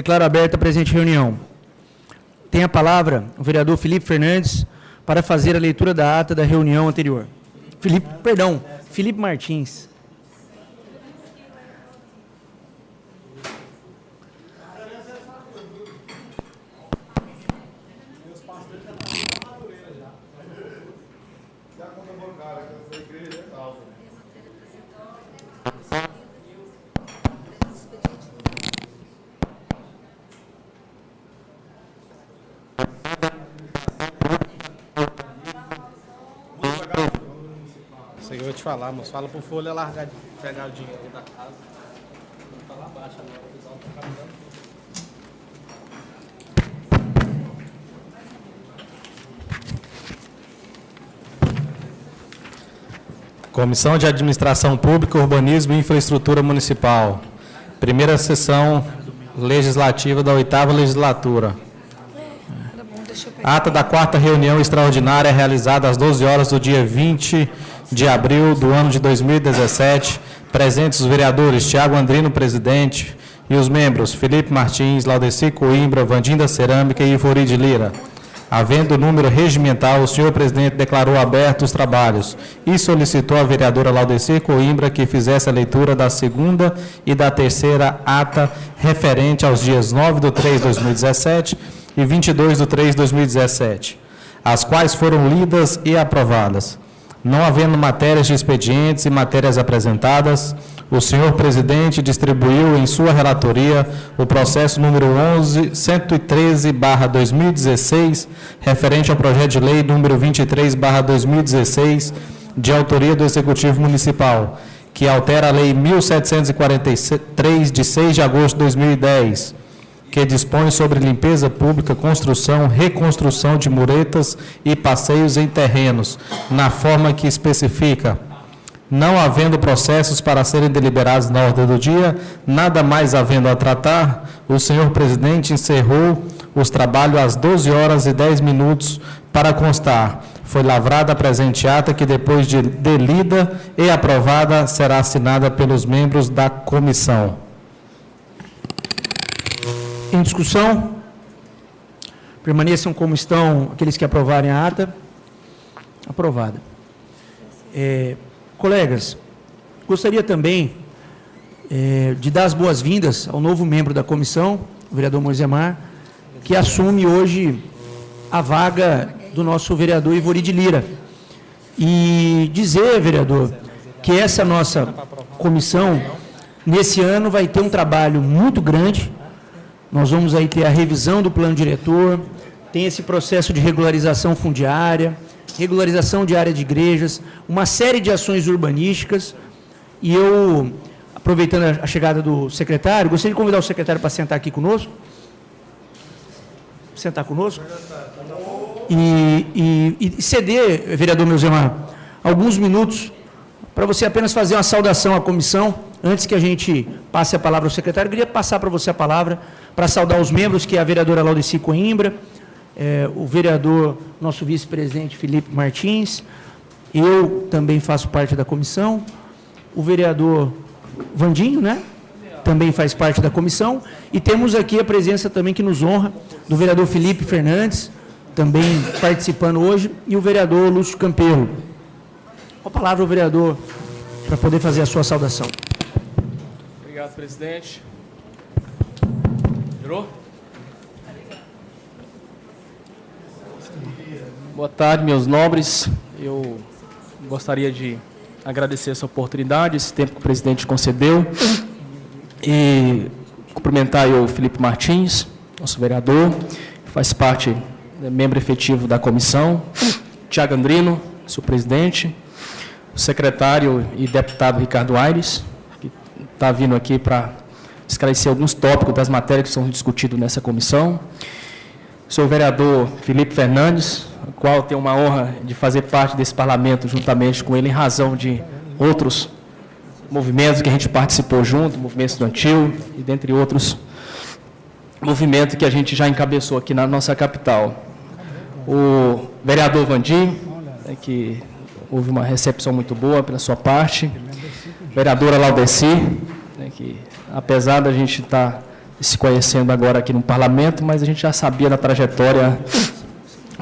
Declaro aberta a presente reunião. Tem a palavra o vereador Felipe Fernandes para fazer a leitura da ata da reunião anterior. Felipe Martins. Isso aí eu vou te falar, moço. Fala pro Folha largar de pegar o dinheiro da casa. Vou falar baixo agora, o pessoal tá caminhando. Comissão de Administração Pública, Urbanismo e Infraestrutura Municipal. Primeira sessão legislativa da 8ª legislatura. Ata da 4ª reunião extraordinária realizada às 12 horas do dia 20 de abril do ano de 2017. Presentes os vereadores Tiago Andrino, presidente, e os membros Felipe Martins, Laudeci Coimbra, Vandinda Cerâmica e Ivori de Lira. Havendo número regimental, o senhor presidente declarou abertos os trabalhos e solicitou à vereadora Laudeci Coimbra que fizesse a leitura da 2ª e da 3ª ata referente aos dias 9/3/2017 e 22/3/2017, as quais foram lidas e aprovadas. Não havendo matérias de expedientes e matérias apresentadas, o senhor presidente distribuiu em sua relatoria o processo número 11.113/2016, referente ao projeto de lei número 23/2016, de autoria do Executivo Municipal, que altera a Lei 1.743, de 6 de agosto de 2010, que dispõe sobre limpeza pública, construção, reconstrução de muretas e passeios em terrenos, na forma que especifica. Não havendo processos para serem deliberados na ordem do dia, nada mais havendo a tratar, o senhor presidente encerrou os trabalhos às 12h10 para constar. Foi lavrada a presente ata que, depois de lida e aprovada, será assinada pelos membros da comissão. Em discussão? Permaneçam como estão aqueles que aprovarem a ata. Aprovada. Colegas, gostaria também de dar as boas-vindas ao novo membro da comissão, o vereador Moisemar, que assume hoje a vaga do nosso vereador Ivori de Lira. E dizer, vereador, que essa nossa comissão, nesse ano, vai ter um trabalho muito grande. Nós vamos aí ter a revisão do plano diretor, tem esse processo de regularização fundiária, regularização de área de igrejas, uma série de ações urbanísticas. E eu, aproveitando a chegada do secretário, gostaria de convidar o secretário para sentar aqui conosco. Sentar conosco. E ceder, vereador Moisemar, alguns minutos para você apenas fazer uma saudação à comissão. Antes que a gente passe a palavra ao secretário, eu queria passar para você a palavra para saudar os membros, que é a vereadora Laudeci Coimbra, o vereador, nosso vice-presidente Felipe Martins, eu também faço parte da comissão, o vereador Vandinho, né? Também faz parte da comissão, e temos aqui a presença também que nos honra do vereador Felipe Fernandes, também participando hoje, e o vereador Lúcio Campelo. Com a palavra o vereador para poder fazer a sua saudação. Obrigado, presidente. Virou? Boa tarde, meus nobres. Eu gostaria de agradecer essa oportunidade, esse tempo que o presidente concedeu, e cumprimentar o Felipe Martins, nosso vereador, que faz parte, membro efetivo da comissão, Tiago Andrino, seu presidente, o secretário e deputado Ricardo Aires, que está vindo aqui para esclarecer alguns tópicos das matérias que são discutidas nessa comissão. Sou o vereador Felipe Fernandes, o qual tenho uma honra de fazer parte desse parlamento juntamente com ele, em razão de outros movimentos que a gente participou junto, movimento estudantil e dentre outros movimentos que a gente já encabeçou aqui na nossa capital. O vereador Vandim, que houve uma recepção muito boa pela sua parte. Vereadora Laudeci, que apesar da gente estar se conhecendo agora aqui no parlamento, mas a gente já sabia da trajetória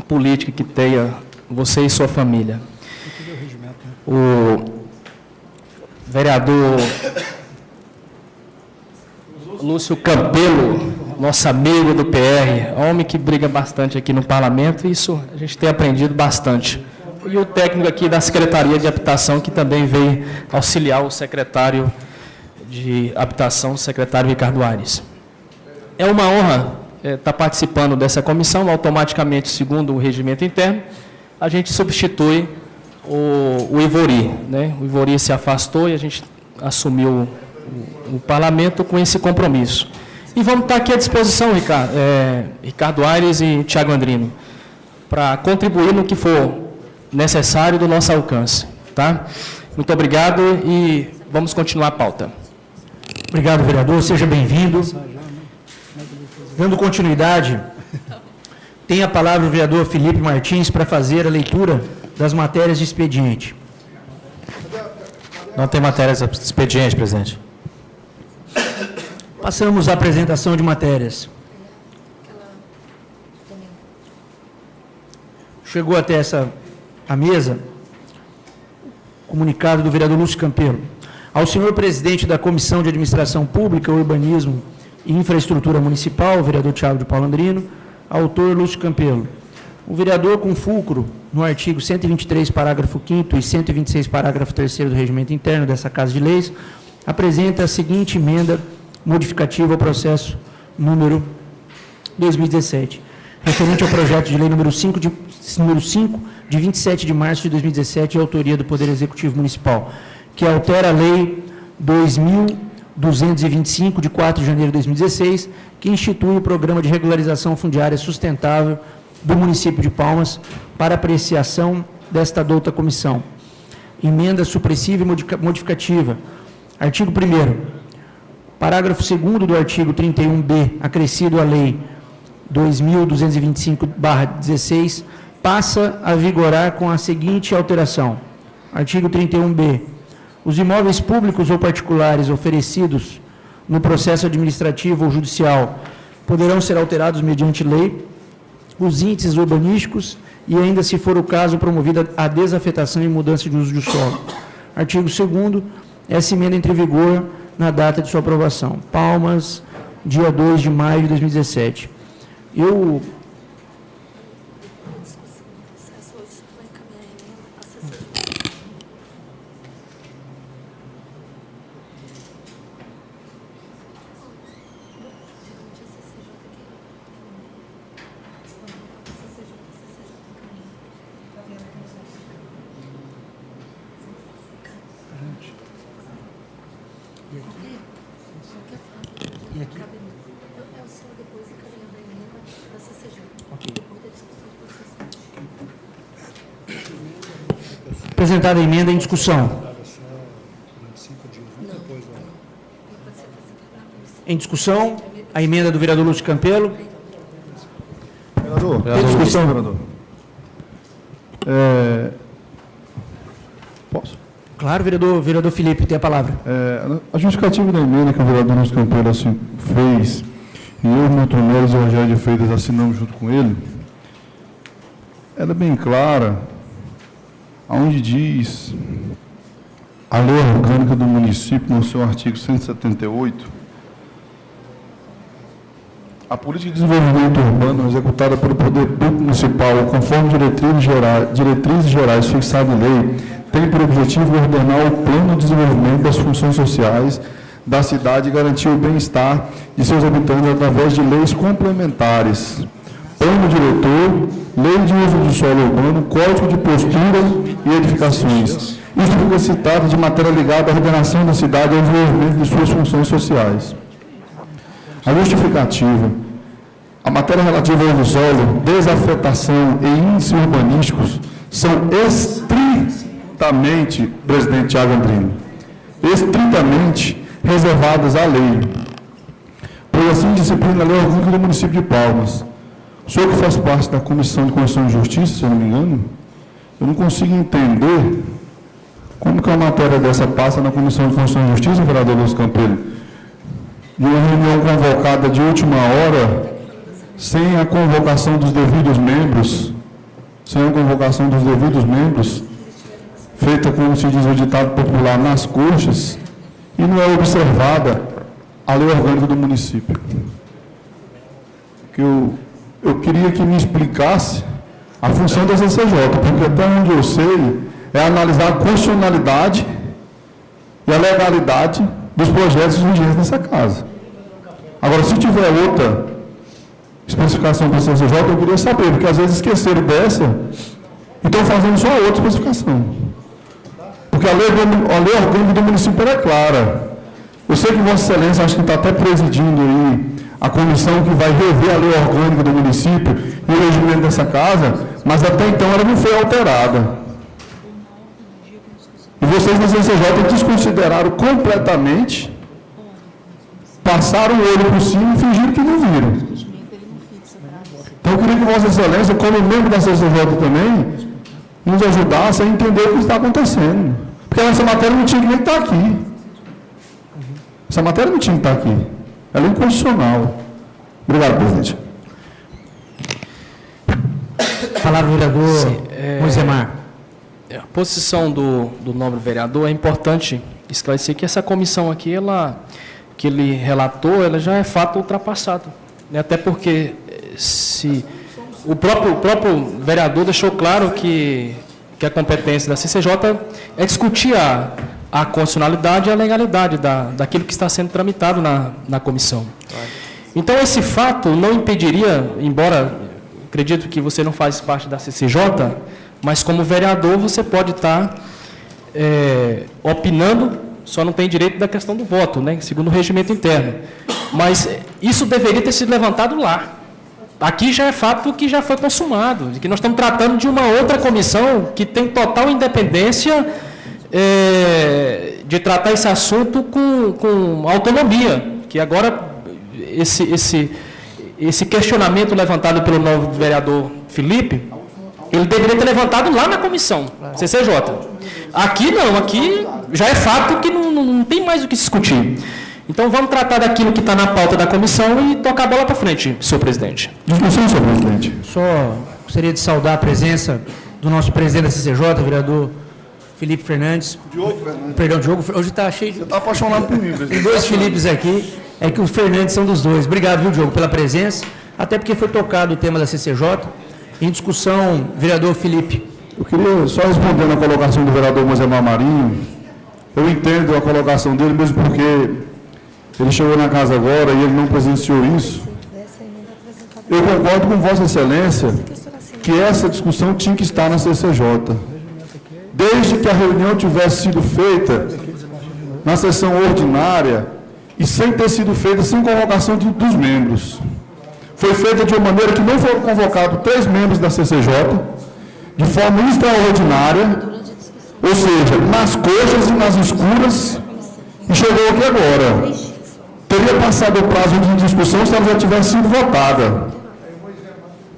política que tem você e sua família. O vereador Lúcio Campelo, nosso amigo do PR, homem que briga bastante aqui no parlamento, isso a gente tem aprendido bastante. E o técnico aqui da Secretaria de Habitação, que também veio auxiliar o secretário de Habitação, o secretário Ricardo Aires. É uma honra estar participando dessa comissão. Automaticamente, segundo o regimento interno, a gente substitui o Ivori, né? O Ivori se afastou e a gente assumiu o parlamento com esse compromisso. E vamos estar aqui à disposição, Ricardo Aires e Tiago Andrino, para contribuir no que for necessário do nosso alcance. Tá? Muito obrigado e vamos continuar a pauta. Obrigado, vereador. Seja bem-vindo. Dando continuidade, tem a palavra o vereador Felipe Martins para fazer a leitura das matérias de expediente. Não tem matérias de expediente, presidente. Passamos à apresentação de matérias. Chegou até a mesa comunicado do vereador Lúcio Campelo. Ao senhor presidente da Comissão de Administração Pública, Urbanismo e Infraestrutura Municipal, o vereador Tiago de Paulo Andrino, autor Lúcio Campelo. O vereador, com fulcro no artigo 123, parágrafo 5º e 126, parágrafo 3º do Regimento Interno dessa Casa de Leis, apresenta a seguinte emenda modificativa ao processo número 2017, referente ao projeto de lei número 5, de 27 de março de 2017, de autoria do Poder Executivo Municipal, que altera a Lei 2.225, de 4 de janeiro de 2016, que institui o Programa de Regularização Fundiária Sustentável do município de Palmas para apreciação desta douta comissão. Emenda supressiva e modificativa. Artigo 1º. Parágrafo 2º do artigo 31B, acrescido à Lei 2.225/16, passa a vigorar com a seguinte alteração. Artigo 31B. Os imóveis públicos ou particulares oferecidos no processo administrativo ou judicial poderão ser alterados mediante lei, os índices urbanísticos e, ainda se for o caso, promovida a desafetação e mudança de uso do solo. Artigo 2º. Essa emenda entra em vigor na data de sua aprovação. Palmas, dia 2 de maio de 2017. Apresentada a emenda em discussão. Em discussão, a emenda do vereador Lúcio Campelo. Vereador, Em discussão, vereador. Posso? Claro, vereador Felipe, tem a palavra. A justificativa da emenda que o vereador Lúcio Campelo assim, fez, e eu, Milton Neves e o Rogério de Freitas assinamos junto com ele, ela é bem clara, onde diz a lei orgânica do município, no seu artigo 178, a política de desenvolvimento urbano executada pelo Poder Público Municipal, conforme diretrizes gerais fixadas em lei, tem por objetivo ordenar o plano de desenvolvimento das funções sociais da cidade e garantir o bem-estar de seus habitantes através de leis complementares, plano diretor, lei de uso do solo urbano, código de postura e edificações. Isto porque se trata de matéria ligada à ordenação da cidade e ao desenvolvimento de suas funções sociais. A justificativa. A matéria relativa ao uso do solo, desafetação e índices urbanísticos são estritamente, presidente Tiago Andrino, estritamente reservadas à lei, pois assim disciplina a lei orgânica do município de Palmas. O senhor que faz parte da Comissão de Constituição e Justiça, se eu não me engano, eu não consigo entender como que uma matéria dessa passa na Comissão de Constituição e Justiça, vereador Lúcio Campelo. de uma reunião convocada de última hora, sem a convocação dos devidos membros, feita, como se diz o ditado popular, nas coxas, e não é observada a lei orgânica do município. Que eu queria que me explicasse a função da CCJ, porque até onde eu sei é analisar a constitucionalidade e a legalidade dos projetos vigentes nessa casa. Agora, se tiver outra especificação para a CCJ, eu queria saber, porque às vezes esqueceram dessa e estão fazendo só outra especificação. Porque a lei orgânica do município é clara. Eu sei que Vossa Excelência acho que está até presidindo aí a comissão que vai rever a lei orgânica do município e o regimento dessa casa, mas até então ela não foi alterada. E vocês na CCJ desconsideraram completamente, passaram o olho por cima e fingiram que não viram. Então eu queria que Vossa Excelência, como membro da CCJ também, nos ajudasse a entender o que está acontecendo. Porque essa matéria não tinha que nem estar aqui. Essa matéria não tinha que estar aqui. Ela é inconstitucional. Obrigado, presidente. Palavra do vereador Moisemar. A posição do nobre vereador é importante esclarecer que essa comissão aqui, que ele relatou, ela já é fato ultrapassado. Né? Até porque se o próprio vereador deixou claro que a competência da CCJ é discutir a constitucionalidade e a legalidade daquilo que está sendo tramitado na comissão. Então, esse fato não impediria, embora acredito que você não faz parte da CCJ, mas como vereador você pode estar opinando, só não tem direito da questão do voto, né, segundo o regimento interno. Mas isso deveria ter sido levantado lá. Aqui já é fato que já foi consumado, que nós estamos tratando de uma outra comissão que tem total independência de tratar esse assunto com autonomia, que agora esse questionamento levantado pelo novo vereador Felipe, ele deveria ter levantado lá na comissão, CCJ. Aqui não, aqui já é fato que não tem mais o que discutir. Então, vamos tratar daquilo que está na pauta da comissão e tocar a bola para frente, senhor presidente. Discussão, senhor presidente. Só gostaria de saudar a presença do nosso presidente da CCJ, vereador Felipe Fernandes. Diogo Fernandes. Perdão, Diogo. Hoje está cheio de... Você está apaixonado por mim, presidente. Tem dois Filipes aqui, é que os Fernandes são dos dois. Obrigado, viu, Diogo, pela presença, até porque foi tocado o tema da CCJ. Em discussão, vereador Felipe. Eu queria só responder a colocação do vereador Moisemar Marinho. Eu entendo a colocação dele, mesmo porque ele chegou na casa agora e ele não presenciou isso. Eu concordo com Vossa Excelência que essa discussão tinha que estar na CCJ. Desde que a reunião tivesse sido feita na sessão ordinária e sem ter sido feita sem convocação dos membros. Foi feita de uma maneira que não foram convocados 3 membros da CCJ, de forma extraordinária, ou seja, nas coxas e nas escuras, e chegou aqui agora. Teria passado o prazo de discussão se ela já tivesse sido votada.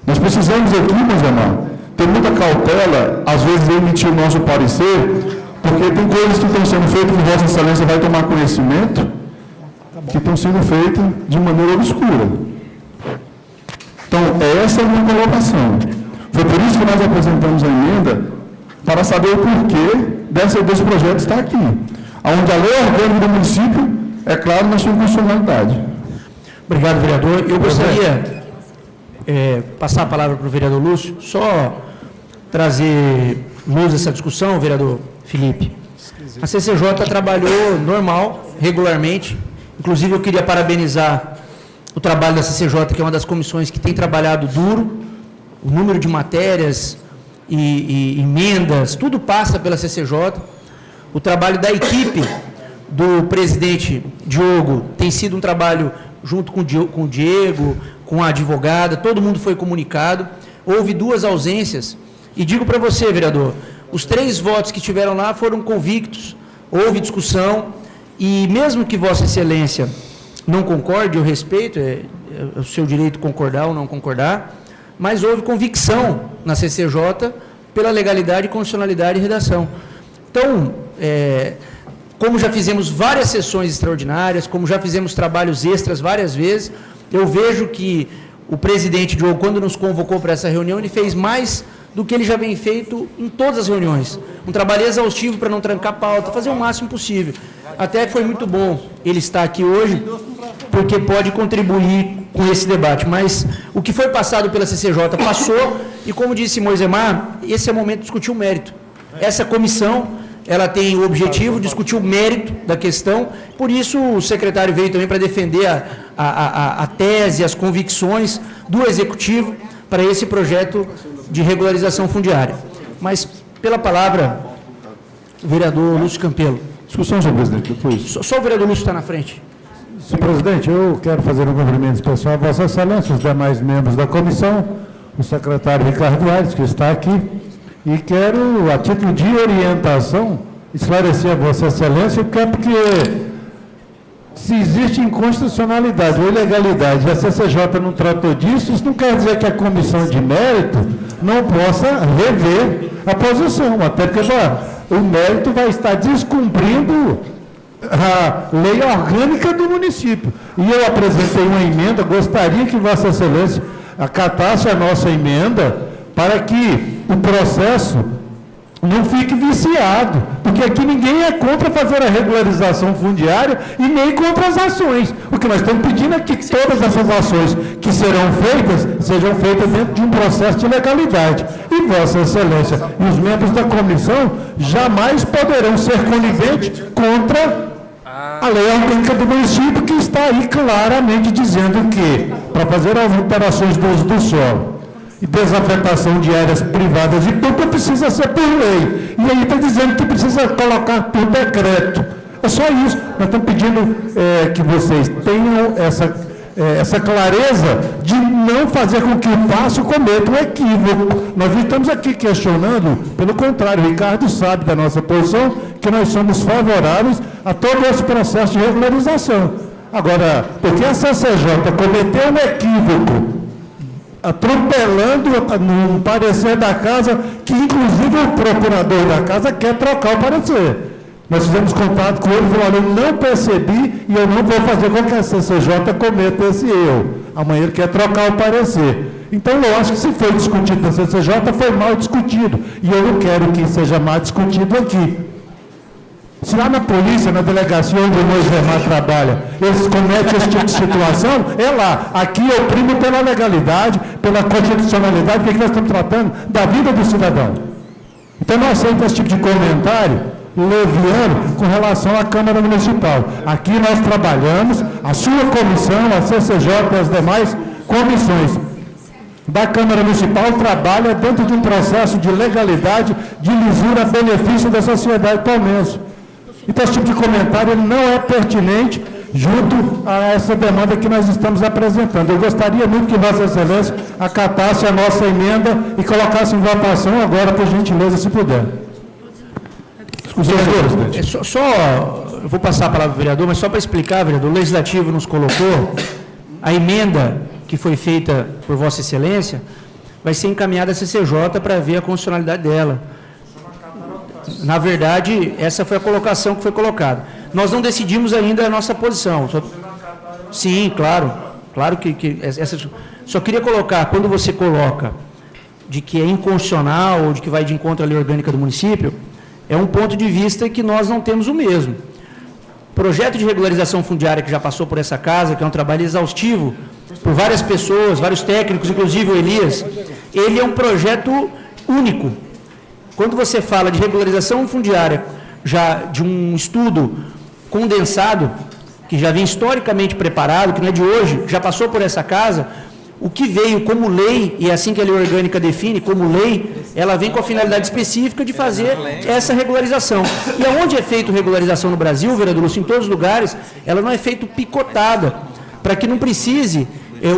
Nós precisamos aqui, Moisemar, ter muita cautela, às vezes, de emitir o nosso parecer, porque tem coisas que estão sendo feitas que Vossa Excelência vai tomar conhecimento, que estão sendo feitas de maneira obscura. Então, essa é a minha colocação. Foi por isso que nós apresentamos a emenda, para saber o porquê desse projeto estar aqui. Onde a lei orgânica do município é claro na sua constitucionalidade. Obrigado, vereador. Eu gostaria passar a palavra para o vereador Lúcio, só trazer luz a essa discussão, vereador Felipe. A CCJ trabalhou normal, regularmente. Inclusive, eu queria parabenizar o trabalho da CCJ, que é uma das comissões que tem trabalhado duro. O número de matérias e emendas, tudo passa pela CCJ. O trabalho da equipe do presidente Diogo tem sido um trabalho junto com o Diego, com a advogada, todo mundo foi comunicado. Houve 2 ausências. E digo para você, vereador, os 3 votos que tiveram lá foram convictos, houve discussão, e mesmo que Vossa Excelência não concorde, eu respeito, é o seu direito concordar ou não concordar, mas houve convicção na CCJ pela legalidade, constitucionalidade e redação. Então, como já fizemos várias sessões extraordinárias, como já fizemos trabalhos extras várias vezes, eu vejo que o presidente Diogo, quando nos convocou para essa reunião, ele fez mais do que ele já vem feito em todas as reuniões. Um trabalho exaustivo para não trancar pauta, fazer o máximo possível. Até foi muito bom ele estar aqui hoje, porque pode contribuir com esse debate. Mas o que foi passado pela CCJ passou, e como disse Moisemar, esse é o momento de discutir o mérito. Essa comissão, ela tem o objetivo de discutir o mérito da questão, por isso o secretário veio também para defender a tese, as convicções do Executivo para esse projeto de regularização fundiária. Mas, pela palavra, o vereador Lúcio Campelo. Discussão, senhor presidente, depois. Só o vereador Lúcio está na frente. Senhor presidente, eu quero fazer um cumprimento especial a Vossa Excelência, os demais membros da comissão, o secretário Ricardo Aires, que está aqui, e quero, a título de orientação, esclarecer a Vossa Excelência, porque se existe inconstitucionalidade ou ilegalidade e a CCJ não tratou disso, isso não quer dizer que a comissão de mérito não possa rever a posição, até porque o mérito vai estar descumprindo a lei orgânica do município. E eu apresentei uma emenda, gostaria que Vossa Excelência acatasse a nossa emenda para que o processo não fique viciado, porque aqui ninguém é contra fazer a regularização fundiária e nem contra as ações. O que nós estamos pedindo é que todas essas ações que serão feitas, sejam feitas dentro de um processo de legalidade. E Vossa Excelência e os membros da comissão jamais poderão ser coniventes contra a lei orgânica do município, que está aí claramente dizendo que, para fazer as alterações do uso do solo e desafetação de áreas privadas e tudo, precisa ser por lei. E aí está dizendo que precisa colocar por decreto. É só isso. Nós estamos pedindo que vocês tenham essa clareza de não fazer com que o passo cometa um equívoco. Nós não estamos aqui questionando, pelo contrário, o Ricardo sabe da nossa posição, que nós somos favoráveis a todo esse processo de regularização. Agora, porque a CCJ cometeu um equívoco, atropelando no parecer da casa, que inclusive o procurador da casa quer trocar o parecer. Nós fizemos contato com ele e falou: olha, eu não percebi e eu não vou fazer com que a CCJ cometa esse erro. Amanhã ele quer trocar o parecer. Então, eu acho que se foi discutido na CCJ, foi mal discutido. E eu não quero que seja mal discutido aqui. Se lá na polícia, na delegacia onde o Moisemar trabalha, eles cometem esse tipo de situação, é lá. Aqui eu primo pela legalidade, pela constitucionalidade, porque nós estamos tratando da vida do cidadão. Então, não aceito esse tipo de comentário leviano com relação à Câmara Municipal. Aqui nós trabalhamos, a sua comissão, a CCJ e as demais comissões da Câmara Municipal trabalha dentro de um processo de legalidade, de lisura a benefício da sociedade palmense. Então, esse tipo de comentário ele não é pertinente junto a essa demanda que nós estamos apresentando. Eu gostaria muito que Vossa Excelência acatasse a nossa emenda e colocasse em votação agora, por gentileza, se puder. Vereador, eu vou passar a palavra ao vereador, mas só para explicar, vereador, o Legislativo nos colocou, a emenda que foi feita por Vossa Excelência vai ser encaminhada à CCJ para ver a constitucionalidade dela. Na verdade, essa foi a colocação que foi colocada. Nós não decidimos ainda a nossa posição. Sim, claro. Claro que essa, só queria colocar, quando você coloca de que é inconstitucional ou de que vai de encontro à lei orgânica do município, é um ponto de vista que nós não temos o mesmo. O projeto de regularização fundiária que já passou por essa casa, que é um trabalho exaustivo por várias pessoas, vários técnicos, inclusive o Elias, ele é um projeto único. Quando você fala de regularização fundiária, já de um estudo condensado, que já vem historicamente preparado, que não é de hoje, já passou por essa casa, o que veio como lei, e é assim que a lei orgânica define, como lei, ela vem com a finalidade específica de fazer essa regularização. E aonde é feito regularização no Brasil, vereador Lúcio, em todos os lugares, ela não é feita picotada, para que não precise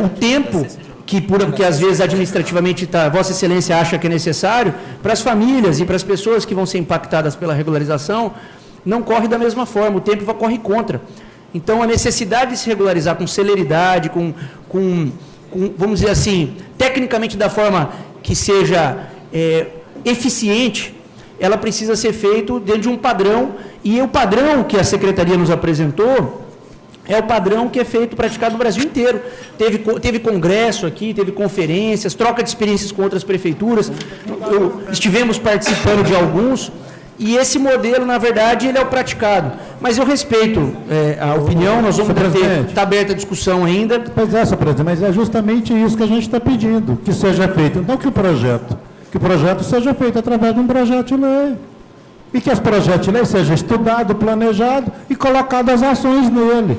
o tempo que às vezes administrativamente Vossa Excelência acha que é necessário, para as famílias e para as pessoas que vão ser impactadas pela regularização, não corre da mesma forma, o tempo corre contra. Então, a necessidade de se regularizar com celeridade, vamos dizer assim, tecnicamente da forma que seja eficiente, ela precisa ser feita dentro de um padrão E o padrão que a Secretaria nos apresentou é o padrão que é feito, praticado no Brasil inteiro. Teve congresso aqui, teve conferências, troca de experiências com outras prefeituras, estivemos participando de alguns, e esse modelo, na verdade, ele é o praticado. Mas eu respeito a opinião, nós vamos ter, está aberta a discussão ainda. Pois é, senhor presidente, mas é justamente isso que a gente está pedindo, que seja feito. Não que o projeto seja feito através de um projeto de lei. E que esse projeto de lei seja estudado, planejado e colocado as ações nele.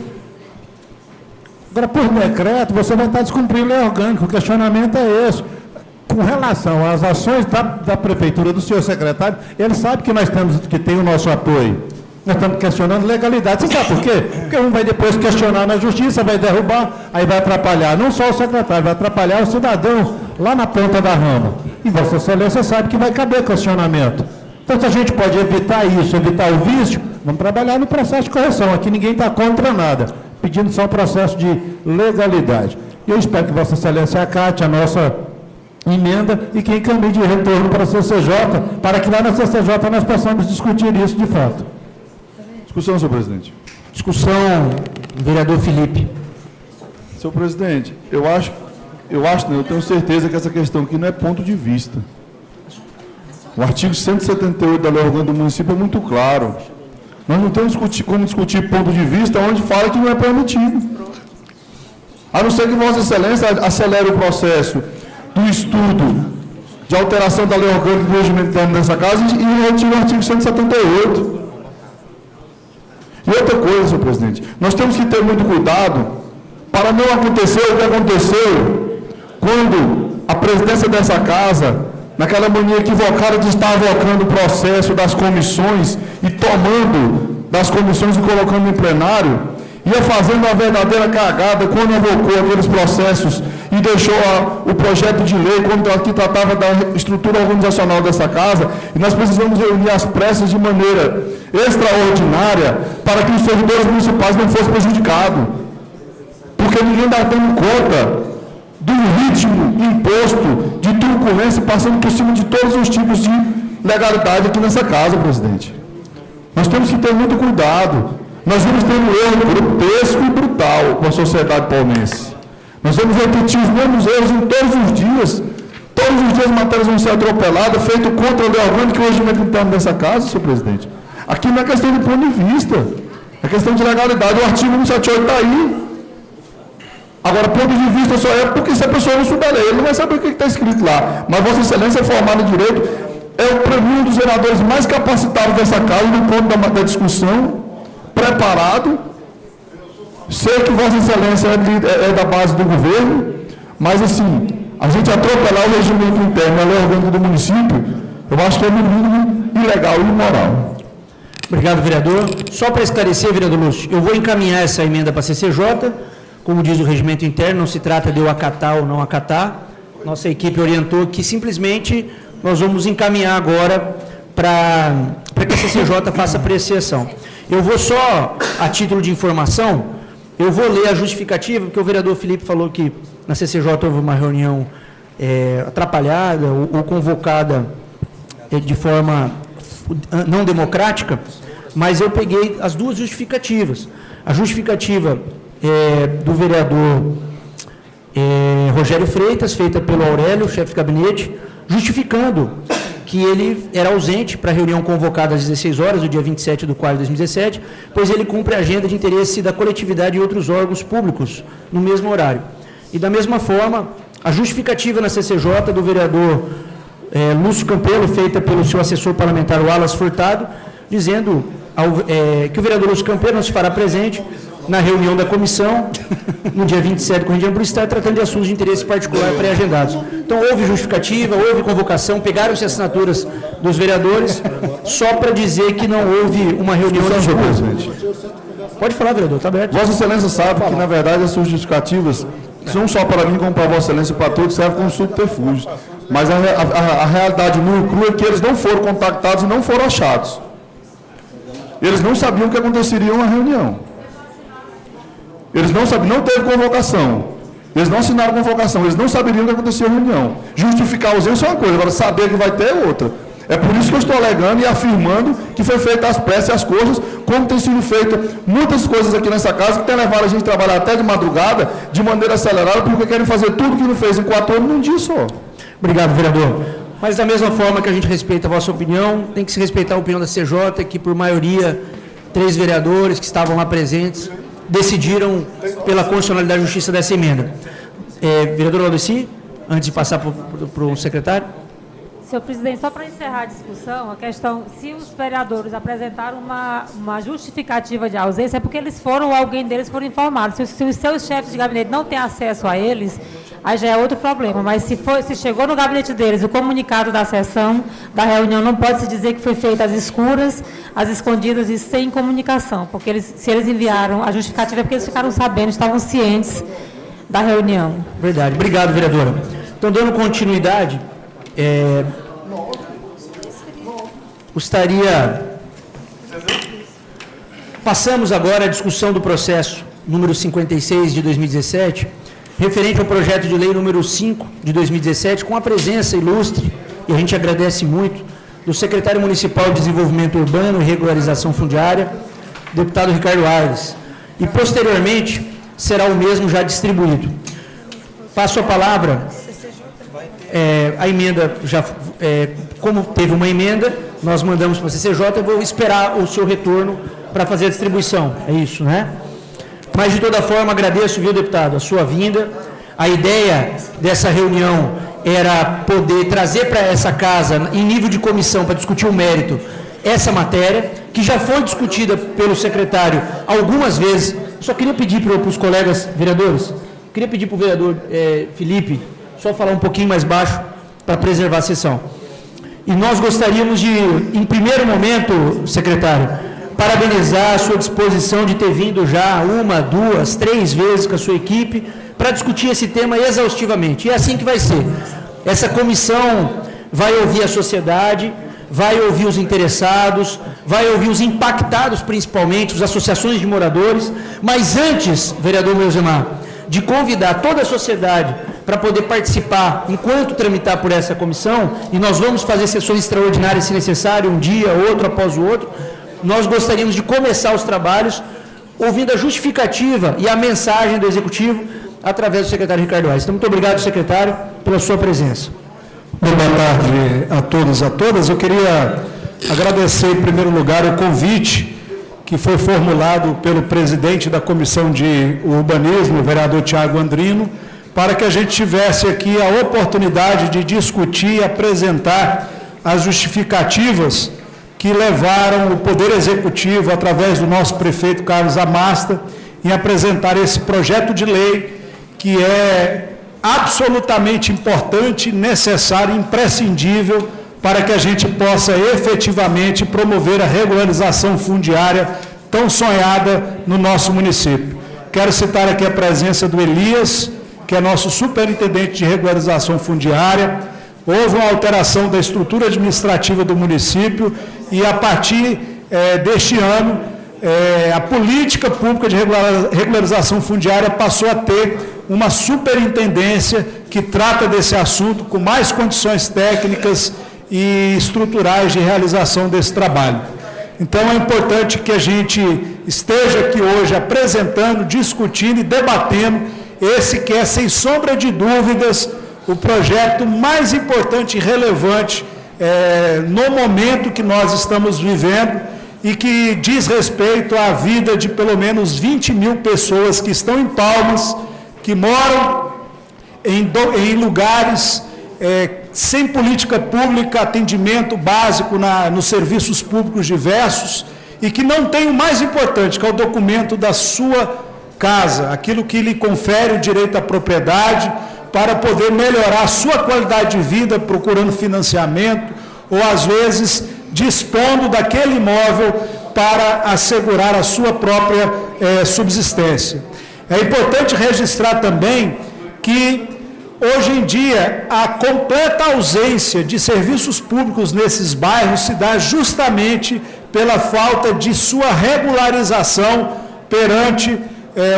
Agora, por decreto, você vai estar descumprindo a lei orgânica. O questionamento é esse. Com relação às ações da prefeitura, do senhor secretário, ele sabe que nós temos que tem o nosso apoio. Nós estamos questionando legalidade. Você sabe por quê? Porque um vai depois questionar na justiça, vai derrubar, aí vai atrapalhar não só o secretário, vai atrapalhar o cidadão lá na ponta da rama. E Vossa Excelência sabe que vai caber questionamento. Então, se a gente pode evitar isso, evitar o vício, vamos trabalhar no processo de correção. Aqui ninguém está contra nada, pedindo só um processo de legalidade. E eu espero que Vossa Excelência acate a nossa emenda e que encaminhe de retorno para a CCJ, para que lá na CCJ nós possamos discutir isso de fato. Discussão, senhor presidente. Discussão, vereador Felipe. Senhor presidente, eu tenho certeza que essa questão aqui não é ponto de vista. O artigo 178 da Lei Orgânica do Município é muito claro. Nós não temos como discutir ponto de vista onde fala que não é permitido. A não ser que Vossa Excelência acelere o processo do estudo de alteração da Lei Orgânica do Regimento Interno dessa casa e retire o artigo 178. E outra coisa, senhor presidente, nós temos que ter muito cuidado para não acontecer o que aconteceu quando a presidência dessa casa, naquela mania equivocada de estar avocando o processo das comissões e tomando das comissões e colocando em plenário, ia fazendo uma verdadeira cagada quando avocou aqueles processos e deixou o projeto de lei, que tratava da estrutura organizacional dessa casa, e nós precisamos reunir as pressas de maneira extraordinária para que os servidores municipais não fossem prejudicados. Porque ninguém está dando conta do ritmo imposto de truculência passando por cima de todos os tipos de legalidade aqui nessa casa, presidente. Nós temos que ter muito cuidado. Nós vamos ter um erro grotesco e brutal com a sociedade palmense. Nós vamos repetir os mesmos erros em todos os dias. Todos os dias matérias vão ser atropeladas, feito contra a lei orgânica e o regimento interno dessa casa, senhor presidente. Aqui não é questão de ponto de vista, é questão de legalidade. O artigo 178 está aí. Agora, ponto de vista só é porque se a pessoa não souber ler, ele não vai saber o que está escrito lá. Mas Vossa Excelência é formada em Direito, para mim, um dos vereadores mais capacitados dessa casa, no ponto da discussão, preparado. Sei que Vossa Excelência é da base do governo, mas, assim, a gente atropelar o regimento interno, a lei orgânica do município, eu acho que é no mínimo ilegal e imoral. Obrigado, vereador. Só para esclarecer, vereador Lúcio, eu vou encaminhar essa emenda para a CCJ. Como diz o regimento interno, não se trata de eu acatar ou não acatar. Nossa equipe orientou que simplesmente nós vamos encaminhar agora para que a CCJ faça apreciação. Eu vou só, a título de informação, eu vou ler a justificativa, porque o vereador Felipe falou que na CCJ houve uma reunião atrapalhada ou convocada de forma não democrática, mas eu peguei as duas justificativas. A justificativa do vereador Rogério Freitas, feita pelo Aurélio, chefe de gabinete, justificando que ele era ausente para a reunião convocada às 16 horas, do dia 27/4 de 2017, pois ele cumpre a agenda de interesse da coletividade e outros órgãos públicos no mesmo horário. E da mesma forma, a justificativa na CCJ do vereador Lúcio Campelo, feita pelo seu assessor parlamentar Wallace Furtado, dizendo que o vereador Lúcio Campelo não se fará presente na reunião da comissão, no dia 27, corrigendo por estar tratando de assuntos de interesse particular pré-agendados. Então, houve justificativa, houve convocação, pegaram-se assinaturas dos vereadores, só para dizer que não houve uma reunião de presidente. Pode falar, vereador, está aberto. Vossa Excelência sabe que, na verdade, essas justificativas, não só para mim, como para Vossa Excelência e para todos, servem como subterfúgios. Mas a realidade nua e crua é que eles não foram contactados e não foram achados. Eles não sabiam o que aconteceria na reunião. Eles não sabiam, não teve convocação. Eles não assinaram convocação, eles não saberiam o que acontecia na reunião. Justificar a ausência é uma coisa, agora saber que vai ter é outra. É por isso que eu estou alegando e afirmando que foi feita às pressas e às coxas, como tem sido feito muitas coisas aqui nessa casa, que tem levado a gente a trabalhar até de madrugada, de maneira acelerada, porque querem fazer tudo que não fez em 4 anos num dia só. Obrigado, vereador. Mas da mesma forma que a gente respeita a vossa opinião, tem que se respeitar a opinião da CJ, que por maioria, 3 vereadores que estavam lá presentes decidiram pela constitucionalidade e justiça dessa emenda. Vereador Aldeci, antes de passar para o secretário. Senhor presidente, só para encerrar a discussão, a questão, se os vereadores apresentaram uma justificativa de ausência, é porque eles foram, ou alguém deles foram informados. Se os seus chefes de gabinete não têm acesso a eles, aí já é outro problema. Mas se chegou no gabinete deles o comunicado da sessão, da reunião, não pode se dizer que foi feita às escuras, às escondidas e sem comunicação, porque se eles enviaram a justificativa é porque eles ficaram sabendo, estavam cientes da reunião. Verdade. Obrigado, vereadora. Então, dando continuidade, passamos agora à discussão do processo número 56 de 2017, referente ao projeto de lei número 5 de 2017, com a presença ilustre, e a gente agradece muito, do secretário municipal de Desenvolvimento Urbano e Regularização Fundiária, deputado Ricardo Aires, e posteriormente será o mesmo já distribuído. Passo a palavra. A emenda, como teve uma emenda, nós mandamos para a CCJ, eu vou esperar o seu retorno para fazer a distribuição, é isso, né? Mas, de toda forma, agradeço, viu, deputado, a sua vinda. A ideia dessa reunião era poder trazer para essa casa, em nível de comissão, para discutir o mérito, essa matéria, que já foi discutida pelo secretário algumas vezes. Só queria pedir para os colegas vereadores, queria pedir para o vereador Felipe, só falar um pouquinho mais baixo para preservar a sessão. E nós gostaríamos de, em primeiro momento, secretário, parabenizar a sua disposição de ter vindo já 1, 2, 3 vezes com a sua equipe para discutir esse tema exaustivamente. E é assim que vai ser. Essa comissão vai ouvir a sociedade, vai ouvir os interessados, vai ouvir os impactados, principalmente, as associações de moradores, mas antes, vereador Melzemar, de convidar toda a sociedade para poder participar enquanto tramitar por essa comissão, e nós vamos fazer sessões extraordinárias se necessário, um dia, outro após o outro, nós gostaríamos de começar os trabalhos ouvindo a justificativa e a mensagem do Executivo através do secretário Ricardo Aires. Então, muito obrigado, secretário, pela sua presença. Boa tarde a todos e a todas. Eu queria agradecer, em primeiro lugar, o convite que foi formulado pelo presidente da Comissão de Urbanismo, o vereador Tiago Andrino, para que a gente tivesse aqui a oportunidade de discutir e apresentar as justificativas que levaram o Poder Executivo, através do nosso prefeito Carlos Amasta, em apresentar esse projeto de lei que é absolutamente importante, necessário e imprescindível para que a gente possa efetivamente promover a regularização fundiária tão sonhada no nosso município. Quero citar aqui a presença do Elias, que é nosso superintendente de regularização fundiária. Houve uma alteração da estrutura administrativa do município e, a partir deste ano, a política pública de regularização fundiária passou a ter uma superintendência que trata desse assunto com mais condições técnicas e estruturais de realização desse trabalho. Então, é importante que a gente esteja aqui hoje apresentando, discutindo e debatendo esse que é, sem sombra de dúvidas, o projeto mais importante e relevante no momento que nós estamos vivendo e que diz respeito à vida de pelo menos 20 mil pessoas que estão em Palmas, que moram em lugares sem política pública, atendimento básico nos serviços públicos diversos e que não tem o mais importante, que é o documento da sua casa, aquilo que lhe confere o direito à propriedade para poder melhorar a sua qualidade de vida, procurando financiamento ou, às vezes, dispondo daquele imóvel para assegurar a sua própria subsistência. É importante registrar também que, hoje em dia, a completa ausência de serviços públicos nesses bairros se dá justamente pela falta de sua regularização perante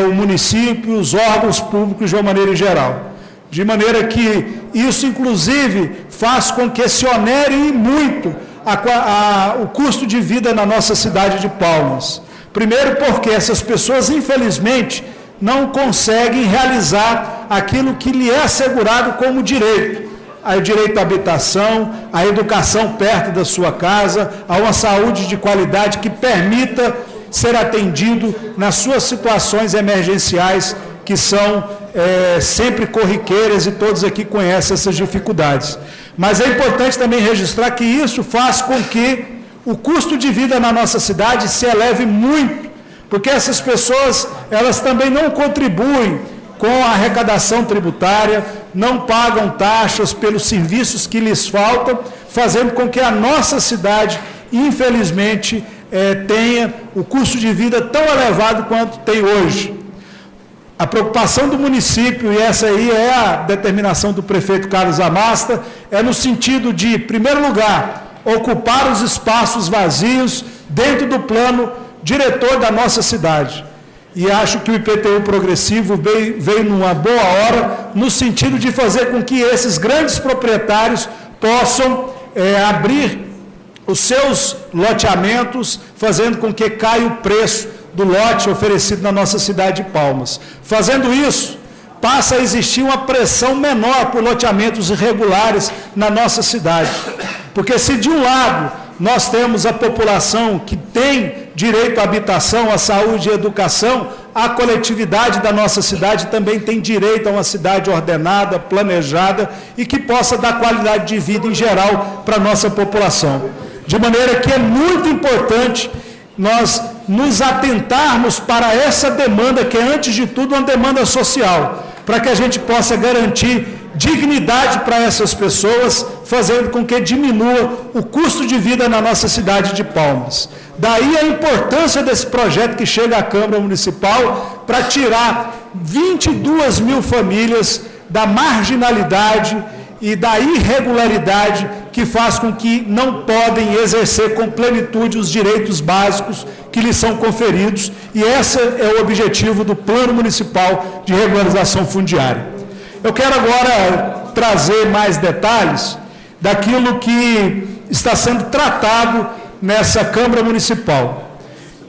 o município, os órgãos públicos de uma maneira geral. de maneira que isso, inclusive, faz com que se onere muito o custo de vida na nossa cidade de Palmas. Primeiro porque essas pessoas, infelizmente, não conseguem realizar aquilo que lhe é assegurado como direito. O direito à habitação, à educação perto da sua casa, a uma saúde de qualidade que permita ser atendido nas suas situações emergenciais, que são sempre corriqueiras e todos aqui conhecem essas dificuldades. Mas é importante também registrar que isso faz com que o custo de vida na nossa cidade se eleve muito, porque essas pessoas, elas também não contribuem com a arrecadação tributária, não pagam taxas pelos serviços que lhes faltam, fazendo com que a nossa cidade, infelizmente, tenha o custo de vida tão elevado quanto tem hoje. A preocupação do município, e essa aí é a determinação do prefeito Carlos Amasta, é no sentido de, em primeiro lugar, ocupar os espaços vazios dentro do plano diretor da nossa cidade. E acho que o IPTU progressivo veio numa boa hora, no sentido de fazer com que esses grandes proprietários possam abrir os seus loteamentos, fazendo com que caia o preço do lote oferecido na nossa cidade de Palmas. Fazendo isso, passa a existir uma pressão menor por loteamentos irregulares na nossa cidade. Porque se de um lado nós temos a população que tem direito à habitação, à saúde e à educação, a coletividade da nossa cidade também tem direito a uma cidade ordenada, planejada e que possa dar qualidade de vida em geral para a nossa população. De maneira que é muito importante nós nos atentarmos para essa demanda, que é, antes de tudo, uma demanda social, para que a gente possa garantir dignidade para essas pessoas, fazendo com que diminua o custo de vida na nossa cidade de Palmas. Daí a importância desse projeto que chega à Câmara Municipal para tirar 22 mil famílias da marginalidade e da irregularidade que faz com que não podem exercer com plenitude os direitos básicos que lhes são conferidos, e esse é o objetivo do Plano Municipal de Regularização Fundiária. Eu quero agora trazer mais detalhes daquilo que está sendo tratado nessa Câmara Municipal.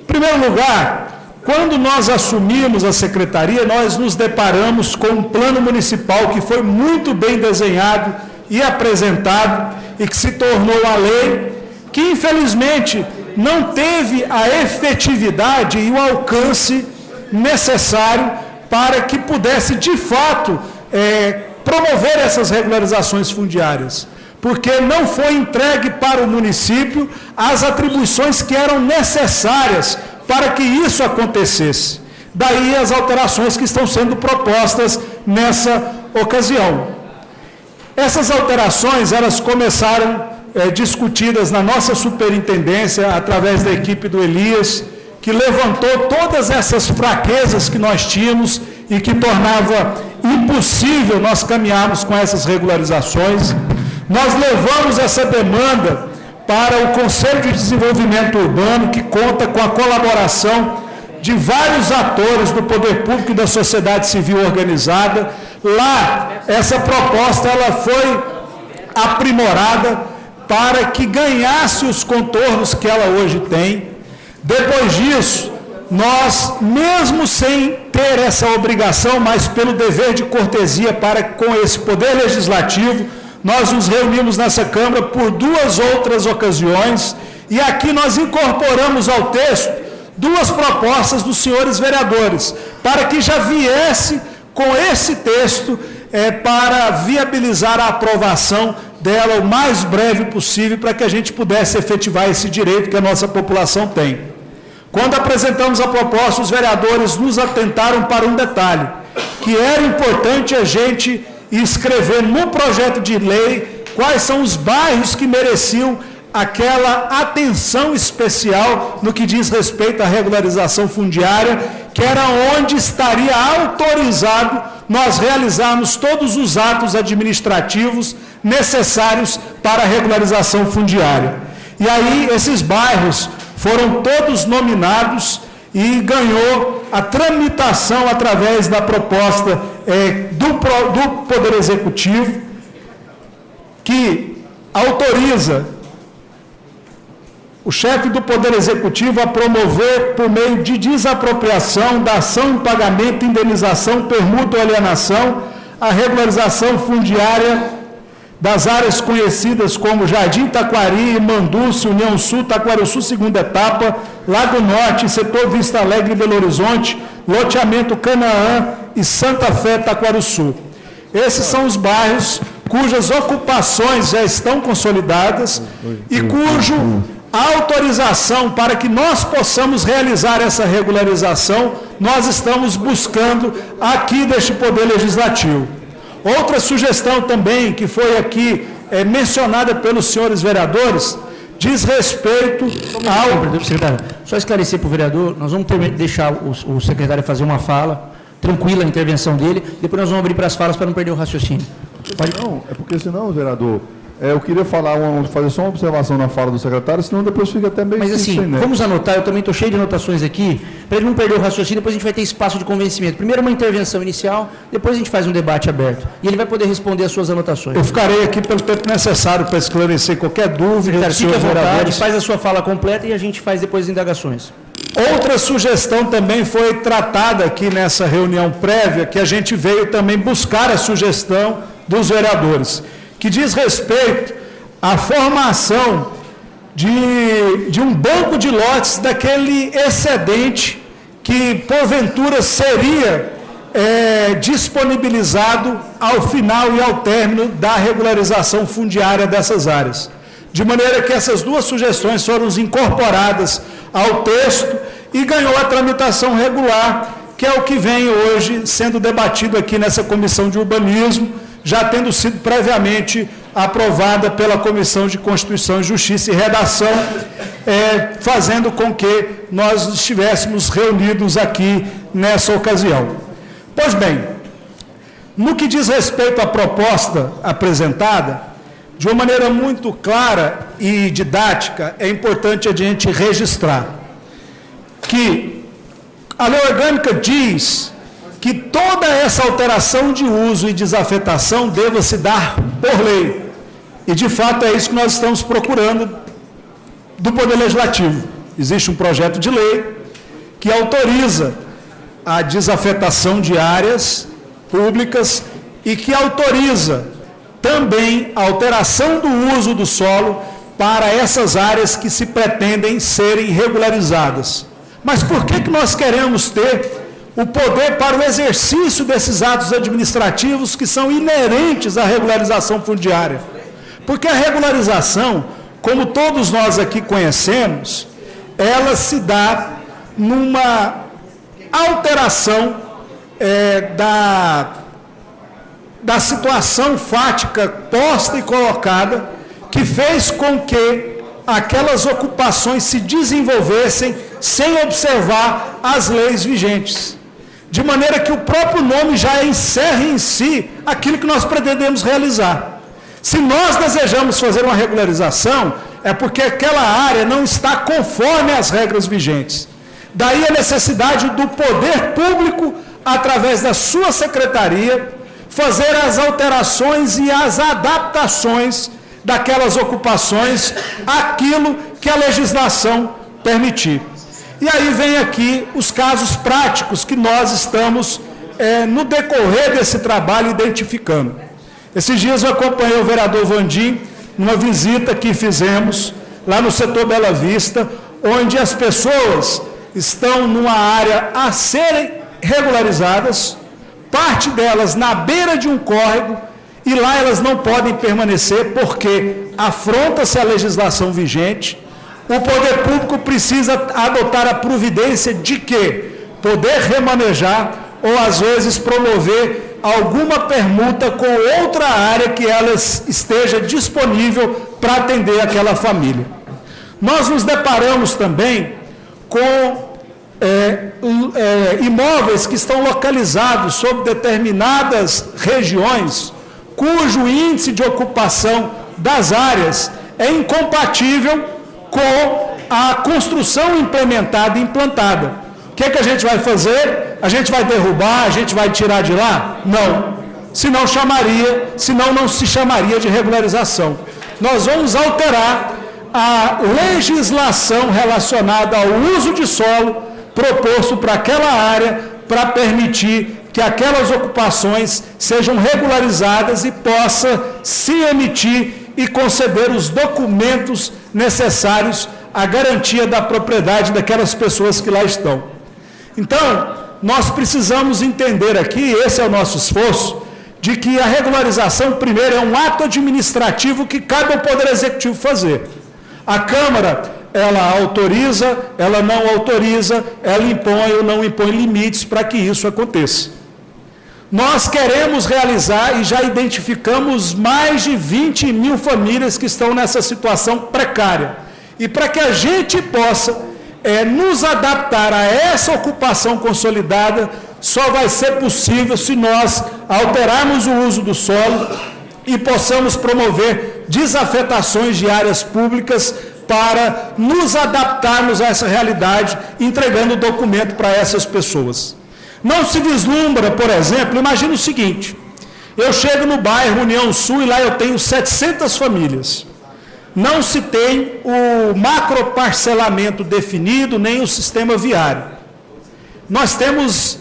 Em primeiro lugar, quando nós assumimos a secretaria, nós nos deparamos com um plano municipal que foi muito bem desenhado e apresentado e que se tornou a lei, que infelizmente não teve a efetividade e o alcance necessário para que pudesse de fato promover essas regularizações fundiárias, porque não foi entregue para o município as atribuições que eram necessárias para que isso acontecesse. Daí as alterações que estão sendo propostas nessa ocasião. Essas alterações, elas começaram discutidas na nossa superintendência, através da equipe do Elias, que levantou todas essas fraquezas que nós tínhamos e que tornava impossível nós caminharmos com essas regularizações. Nós levamos essa demanda para o Conselho de Desenvolvimento Urbano, que conta com a colaboração de vários atores do poder público e da sociedade civil organizada. Lá, essa proposta ela foi aprimorada para que ganhasse os contornos que ela hoje tem. Depois disso, nós, mesmo sem ter essa obrigação, mas pelo dever de cortesia para com esse poder legislativo, nós nos reunimos nessa Câmara por 2 outras ocasiões, e aqui nós incorporamos ao texto 2 propostas dos senhores vereadores, para que já viesse com esse texto para viabilizar a aprovação dela o mais breve possível, para que a gente pudesse efetivar esse direito que a nossa população tem. Quando apresentamos a proposta, os vereadores nos atentaram para um detalhe, que era importante a gente escrever no projeto de lei quais são os bairros que mereciam aquela atenção especial no que diz respeito à regularização fundiária, que era onde estaria autorizado nós realizarmos todos os atos administrativos necessários para a regularização fundiária. E aí esses bairros foram todos nominados e ganhou a tramitação através da proposta do Poder Executivo, que autoriza o chefe do Poder Executivo a promover, por meio de desapropriação, dação em pagamento, indenização, permuta ou alienação, a regularização fundiária das áreas conhecidas como Jardim Taquari, Manduce, União Sul, Taquarussu, segunda etapa, Lago Norte, Setor Vista Alegre, Belo Horizonte, Loteamento Canaã e Santa Fé, Taquarussu. Esses são os bairros cujas ocupações já estão consolidadas e cujo a autorização para que nós possamos realizar essa regularização, nós estamos buscando aqui deste Poder Legislativo. Outra sugestão também, que foi aqui mencionada pelos senhores vereadores, diz respeito ao... Secretário, só esclarecer para o vereador, nós vamos deixar o secretário fazer uma fala, tranquila a intervenção dele, depois nós vamos abrir para as falas para não perder o raciocínio. Não, é porque senão, vereador, eu queria fazer só uma observação na fala do secretário, senão depois fica até meio... Mas assim, vamos anotar, eu também estou cheio de anotações aqui, para ele não perder o raciocínio, depois a gente vai ter espaço de convencimento. Primeiro uma intervenção inicial, depois a gente faz um debate aberto. E ele vai poder responder as suas anotações. Eu ficarei aqui pelo tempo necessário para esclarecer qualquer dúvida dos Fique à senhores vontade, vereadores. faz a sua fala completa e a gente faz depois as indagações. Outra sugestão também foi tratada aqui nessa reunião prévia, que a gente veio também buscar a sugestão dos vereadores, que diz respeito à formação de um banco de lotes daquele excedente que, porventura, seria disponibilizado ao final e ao término da regularização fundiária dessas áreas. De maneira que essas duas sugestões foram incorporadas ao texto e ganhou a tramitação regular, que é o que vem hoje sendo debatido aqui nessa Comissão de Urbanismo, já tendo sido previamente aprovada pela Comissão de Constituição e Justiça e Redação, fazendo com que nós estivéssemos reunidos aqui nessa ocasião. Pois bem, no que diz respeito à proposta apresentada, de uma maneira muito clara e didática, é importante a gente registrar que a lei orgânica diz que toda essa alteração de uso e desafetação deva se dar por lei. E, de fato, é isso que nós estamos procurando do Poder Legislativo. Existe um projeto de lei que autoriza a desafetação de áreas públicas e que autoriza também a alteração do uso do solo para essas áreas que se pretendem serem regularizadas. Mas por que nós queremos ter o poder para o exercício desses atos administrativos que são inerentes à regularização fundiária? Porque a regularização, como todos nós aqui conhecemos, ela se dá numa alteração da situação fática posta e colocada, que fez com que aquelas ocupações se desenvolvessem sem observar as leis vigentes. De maneira que o próprio nome já encerra em si aquilo que nós pretendemos realizar. Se nós desejamos fazer uma regularização, é porque aquela área não está conforme às regras vigentes. Daí a necessidade do poder público, através da sua secretaria, fazer as alterações e as adaptações daquelas ocupações àquilo que a legislação permitir. E aí vem aqui os casos práticos que nós estamos, no decorrer desse trabalho, identificando. Esses dias eu acompanhei o vereador Vandim numa visita que fizemos lá no setor Bela Vista, onde as pessoas estão numa área a serem regularizadas, parte delas na beira de um córrego, e lá elas não podem permanecer porque afronta-se a legislação vigente. O poder público precisa adotar a providência de que poder remanejar ou, às vezes, promover alguma permuta com outra área que ela esteja disponível para atender aquela família. Nós nos deparamos também com imóveis que estão localizados sobre determinadas regiões, cujo índice de ocupação das áreas é incompatível com a construção implementada e implantada, que a gente vai fazer? A gente vai derrubar, a gente vai tirar de lá? Não. Senão não se chamaria de regularização. Nós vamos alterar a legislação relacionada ao uso de solo proposto para aquela área para permitir que aquelas ocupações sejam regularizadas e possa se emitir e conceder os documentos necessários à garantia da propriedade daquelas pessoas que lá estão. Então, nós precisamos entender aqui, esse é o nosso esforço, de que a regularização, primeiro, é um ato administrativo que cabe ao Poder Executivo fazer. A Câmara, ela autoriza, ela não autoriza, ela impõe ou não impõe limites para que isso aconteça. Nós queremos realizar e já identificamos mais de 20 mil famílias que estão nessa situação precária. E para que a gente possa nos adaptar a essa ocupação consolidada, só vai ser possível se nós alterarmos o uso do solo e possamos promover desafetações de áreas públicas para nos adaptarmos a essa realidade, entregando o documento para essas pessoas. Não se vislumbra, por exemplo, imagina o seguinte, eu chego no bairro União Sul e lá eu tenho 700 famílias. Não se tem o macroparcelamento definido, nem o sistema viário. Nós temos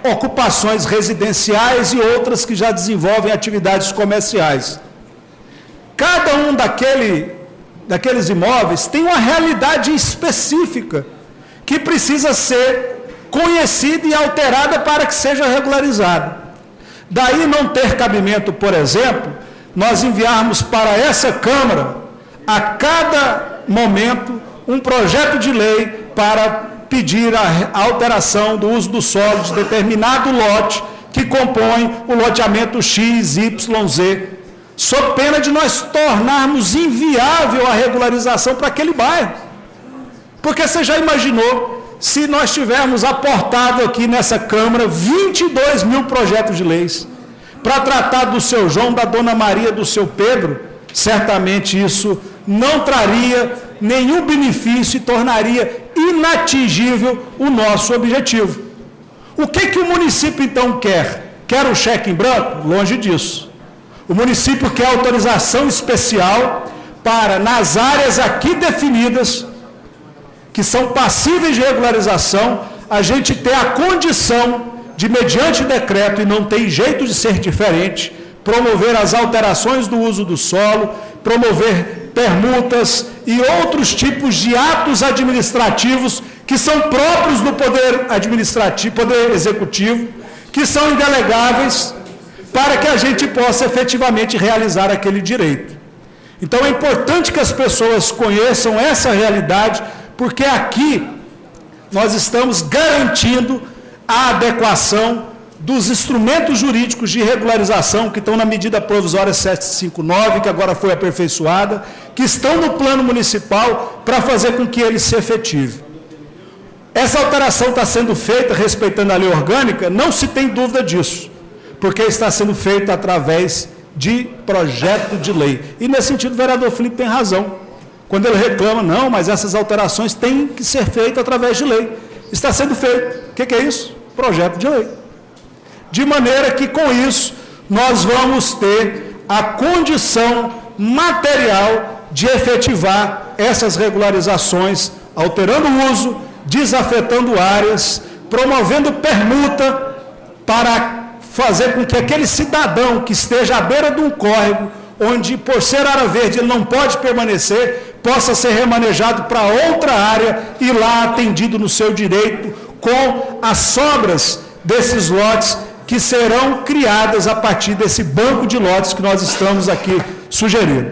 ocupações residenciais e outras que já desenvolvem atividades comerciais. Cada um daqueles imóveis tem uma realidade específica que precisa ser conhecida e alterada para que seja regularizada. Daí não ter cabimento, por exemplo, nós enviarmos para essa Câmara, a cada momento, um projeto de lei para pedir a alteração do uso do solo de determinado lote que compõe o loteamento X, Y, Z, sob pena de nós tornarmos inviável a regularização para aquele bairro. Porque você já imaginou se nós tivermos aportado aqui nessa Câmara 22 mil projetos de leis para tratar do seu João, da Dona Maria, do seu Pedro, certamente isso não traria nenhum benefício e tornaria inatingível o nosso objetivo. O que o município então quer? Quer um cheque em branco? Longe disso. O município quer autorização especial para, nas áreas aqui definidas, que são passíveis de regularização, a gente ter a condição de, mediante decreto, e não tem jeito de ser diferente, promover as alterações do uso do solo, promover permutas e outros tipos de atos administrativos que são próprios do poder administrativo, poder executivo, que são indelegáveis, para que a gente possa efetivamente realizar aquele direito. Então é importante que as pessoas conheçam essa realidade, porque aqui nós estamos garantindo a adequação dos instrumentos jurídicos de regularização que estão na medida provisória 759, que agora foi aperfeiçoada, que estão no plano municipal para fazer com que ele se efetive. Essa alteração está sendo feita respeitando a lei orgânica, não se tem dúvida disso, porque está sendo feita através de projeto de lei. E nesse sentido o vereador Felipe tem razão, quando ele reclama, não, mas essas alterações têm que ser feitas através de lei. Está sendo feito. O que é isso? Projeto de lei. De maneira que, com isso, nós vamos ter a condição material de efetivar essas regularizações, alterando o uso, desafetando áreas, promovendo permuta para fazer com que aquele cidadão que esteja à beira de um córrego, onde, por ser área verde, ele não pode permanecer, possa ser remanejado para outra área e lá atendido no seu direito com as sobras desses lotes que serão criadas a partir desse banco de lotes que nós estamos aqui sugerindo.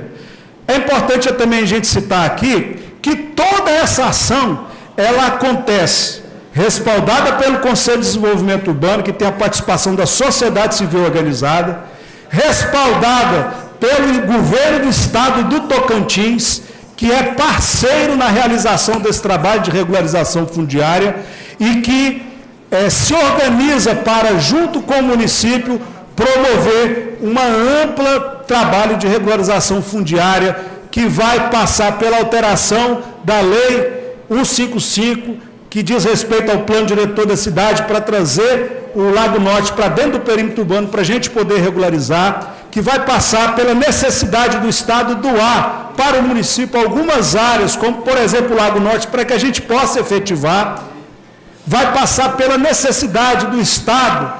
É importante também a gente citar aqui que toda essa ação, ela acontece respaldada pelo Conselho de Desenvolvimento Urbano, que tem a participação da sociedade civil organizada, respaldada pelo governo do estado do Tocantins, que é parceiro na realização desse trabalho de regularização fundiária e que se organiza para, junto com o município, promover uma ampla trabalho de regularização fundiária que vai passar pela alteração da Lei 155, que diz respeito ao plano diretor da cidade para trazer o Lago Norte para dentro do perímetro urbano para a gente poder regularizar, que vai passar pela necessidade do Estado doar para o município algumas áreas, como, por exemplo, o Lago Norte, para que a gente possa efetivar. Vai passar pela necessidade do Estado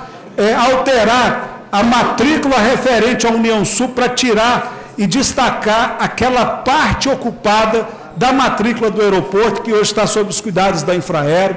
alterar a matrícula referente à União Sul para tirar e destacar aquela parte ocupada da matrícula do aeroporto, que hoje está sob os cuidados da Infraero.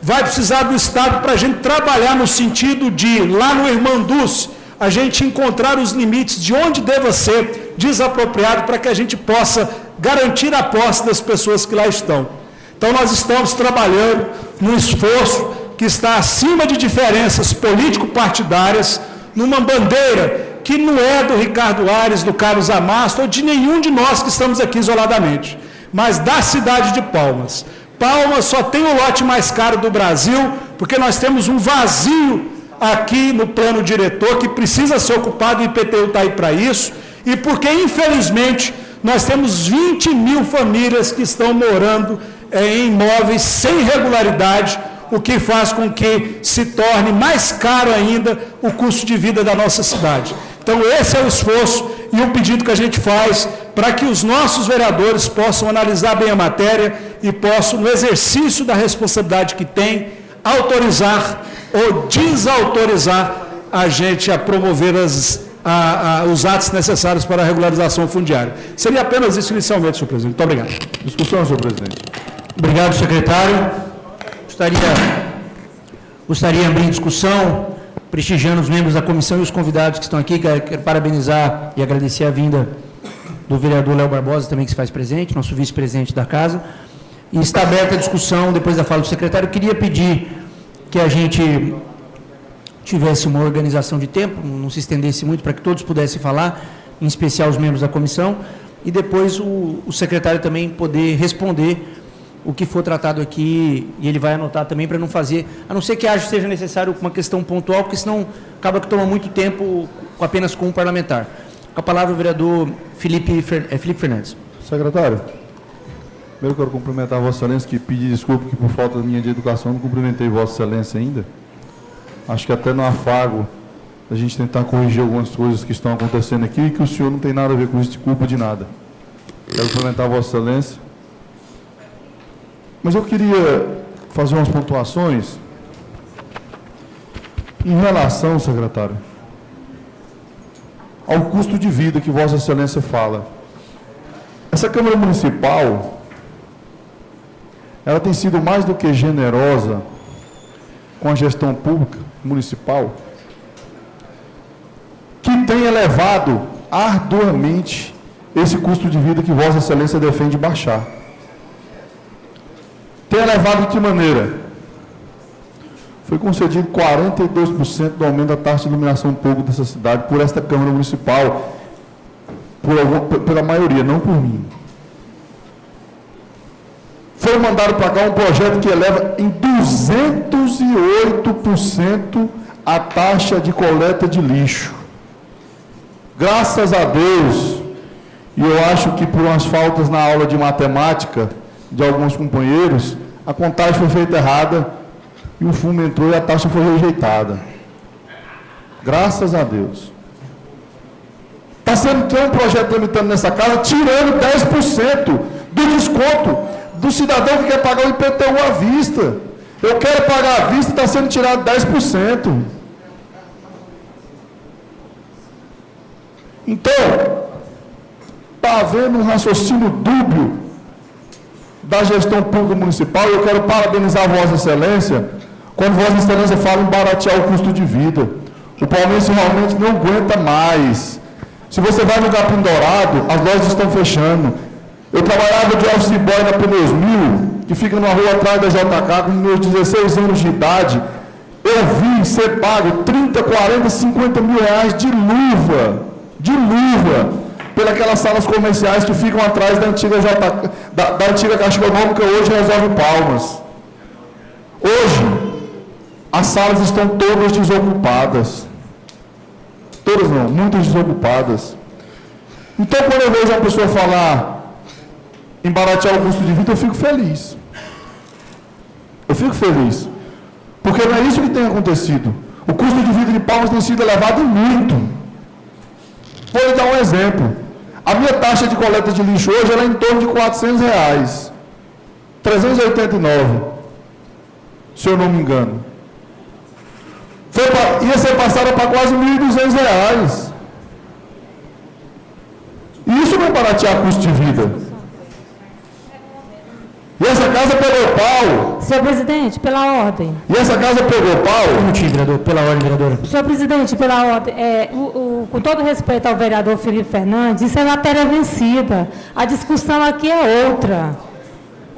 Vai precisar do Estado para a gente trabalhar no sentido de, lá no Irmanduz, a gente encontrar os limites de onde deva ser desapropriado para que a gente possa garantir a posse das pessoas que lá estão. Então, nós estamos trabalhando num esforço que está acima de diferenças político-partidárias, numa bandeira que não é do Ricardo Aires, do Carlos Amastro, ou de nenhum de nós que estamos aqui isoladamente, mas da cidade de Palmas. Palmas só tem o lote mais caro do Brasil, porque nós temos um vazio aqui no plano diretor que precisa ser ocupado, o IPTU está aí para isso, e porque, infelizmente, nós temos 20 mil famílias que estão morando em imóveis sem regularidade, o que faz com que se torne mais caro ainda o custo de vida da nossa cidade. Então, esse é o esforço e o pedido que a gente faz para que os nossos vereadores possam analisar bem a matéria e possam, no exercício da responsabilidade que tem, autorizar ou desautorizar a gente a promover os atos necessários para a regularização fundiária. Seria apenas isso inicialmente, senhor presidente. Muito obrigado. Discussão, senhor presidente. Obrigado, secretário. Gostaria de abrir discussão, prestigiando os membros da comissão e os convidados que estão aqui. Quero parabenizar e agradecer a vinda do vereador Léo Barbosa, também que se faz presente, nosso vice-presidente da casa. E está aberta a discussão, depois da fala do secretário. Eu queria pedir que a gente tivesse uma organização de tempo, não se estendesse muito, para que todos pudessem falar, em especial os membros da comissão, e depois o secretário também poder responder o que for tratado aqui, e ele vai anotar também para não fazer, a não ser que seja necessário uma questão pontual, porque senão acaba que toma muito tempo apenas com um parlamentar. Com a palavra o vereador Felipe Fernandes. Secretário, primeiro quero cumprimentar a Vossa Excelência, que pedi desculpa que por falta minha de educação não cumprimentei Vossa Excelência ainda. Acho que até no afago a gente tentar corrigir algumas coisas que estão acontecendo aqui e que o senhor não tem nada a ver com isso, de culpa de nada. Quero cumprimentar a Vossa Excelência. Mas eu queria fazer umas pontuações em relação, secretário, ao custo de vida que Vossa Excelência fala. Essa Câmara Municipal, ela tem sido mais do que generosa com a gestão pública municipal, que tem elevado arduamente esse custo de vida que Vossa Excelência defende baixar. Tem elevado de que maneira? Foi concedido 42% do aumento da taxa de iluminação pública dessa cidade por esta Câmara Municipal, pela maioria, não por mim. Foi mandado para cá um projeto que eleva em 208% a taxa de coleta de lixo. Graças a Deus, e eu acho que por umas faltas na aula de matemática de alguns companheiros, a contagem foi feita errada e o fundo entrou e a taxa foi rejeitada. Graças a Deus. Está sendo um projeto tramitando nessa casa, tirando 10% do desconto do cidadão que quer pagar o IPTU à vista. Eu quero pagar à vista, está sendo tirado 10%. Então, está havendo um raciocínio dúbio da gestão pública municipal, e eu quero parabenizar a Vossa Excelência, quando Vossa Excelência fala em baratear o custo de vida. O palmeirense realmente não aguenta mais. Se você vai no Capim Dourado, as lojas estão fechando. Eu trabalhava de office boy na Pneus 1000, que fica na rua atrás da JK, com meus 16 anos de idade. Eu vi ser pago 30, 40, 50 mil reais de luva, pelas salas comerciais que ficam atrás da antiga da antiga Caixa Econômica, hoje Resolve Palmas. Hoje, as salas estão todas desocupadas. Todas não, muitas desocupadas. Então, quando eu vejo uma pessoa falar em baratear o custo de vida, eu fico feliz. Eu fico feliz, porque não é isso que tem acontecido. O custo de vida de Palmas tem sido elevado muito. Vou lhe dar um exemplo. A minha taxa de coleta de lixo hoje ela é em torno de R$400. 389, se eu não me engano. Ia ser passada para quase R$1.200. E isso não é baratear custo de vida. E essa casa pegou pau. Senhor presidente, pela ordem. E essa casa pegou pau. Um minutinho, vereador, pela ordem, vereadora. Senhor presidente, pela ordem, com todo respeito ao vereador Felipe Fernandes, isso é matéria vencida. A discussão aqui é outra.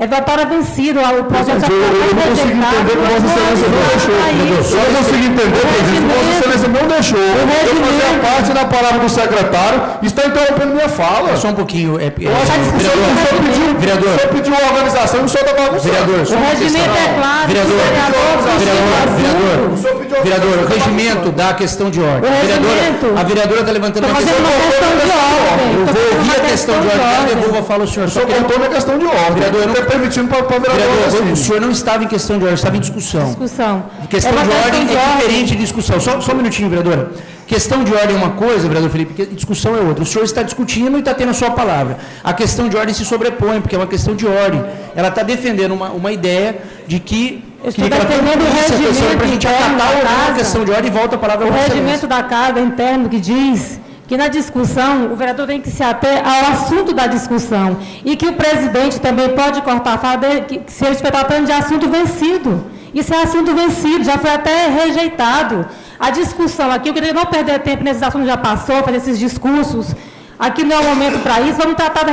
É matéria vencida. O projeto eu não consigo entender que Vossa Excelência não deixou. Eu não consigo entender, presidente, que Vossa Excelência não deixou. Eu fazia parte da palavra do secretário e está interrompendo minha fala. Só um pouquinho. Eu acho que o senhor pediu uma organização e o senhor está bagunçando. Vereador, O regimento é claro. Vereador, o regimento dá a questão de ordem. A vereadora está levantando a questão de ordem. Eu vou ouvir a questão de ordem e devolvo a fala ao senhor. O senhor contou na questão de ordem. Vereador, eu não permitindo para o vereador. O senhor não estava em questão de ordem, estava em discussão. Questão É de uma ordem questão de é ordem. diferente de discussão. Só um minutinho, vereadora. Questão de ordem é uma coisa, vereador Felipe, discussão é outra. O senhor está discutindo e está tendo a sua palavra. A questão de ordem se sobrepõe, porque é uma questão de ordem. Ela está defendendo uma ideia de que... Eu estou defendendo o regimento para a gente interno acatar da a casa. questão de ordem e volta a palavra O para Vossa regimento Excelência. da casa interno que diz que na discussão o vereador tem que se ater ao assunto da discussão e que o presidente também pode cortar a fala dele, que se ele estiver tratando de assunto vencido. Isso é assunto vencido, já foi até rejeitado. A discussão aqui, eu queria não perder tempo nesses assuntos, já passou, fazer esses discursos. Aqui não é o momento para isso, vamos tratar da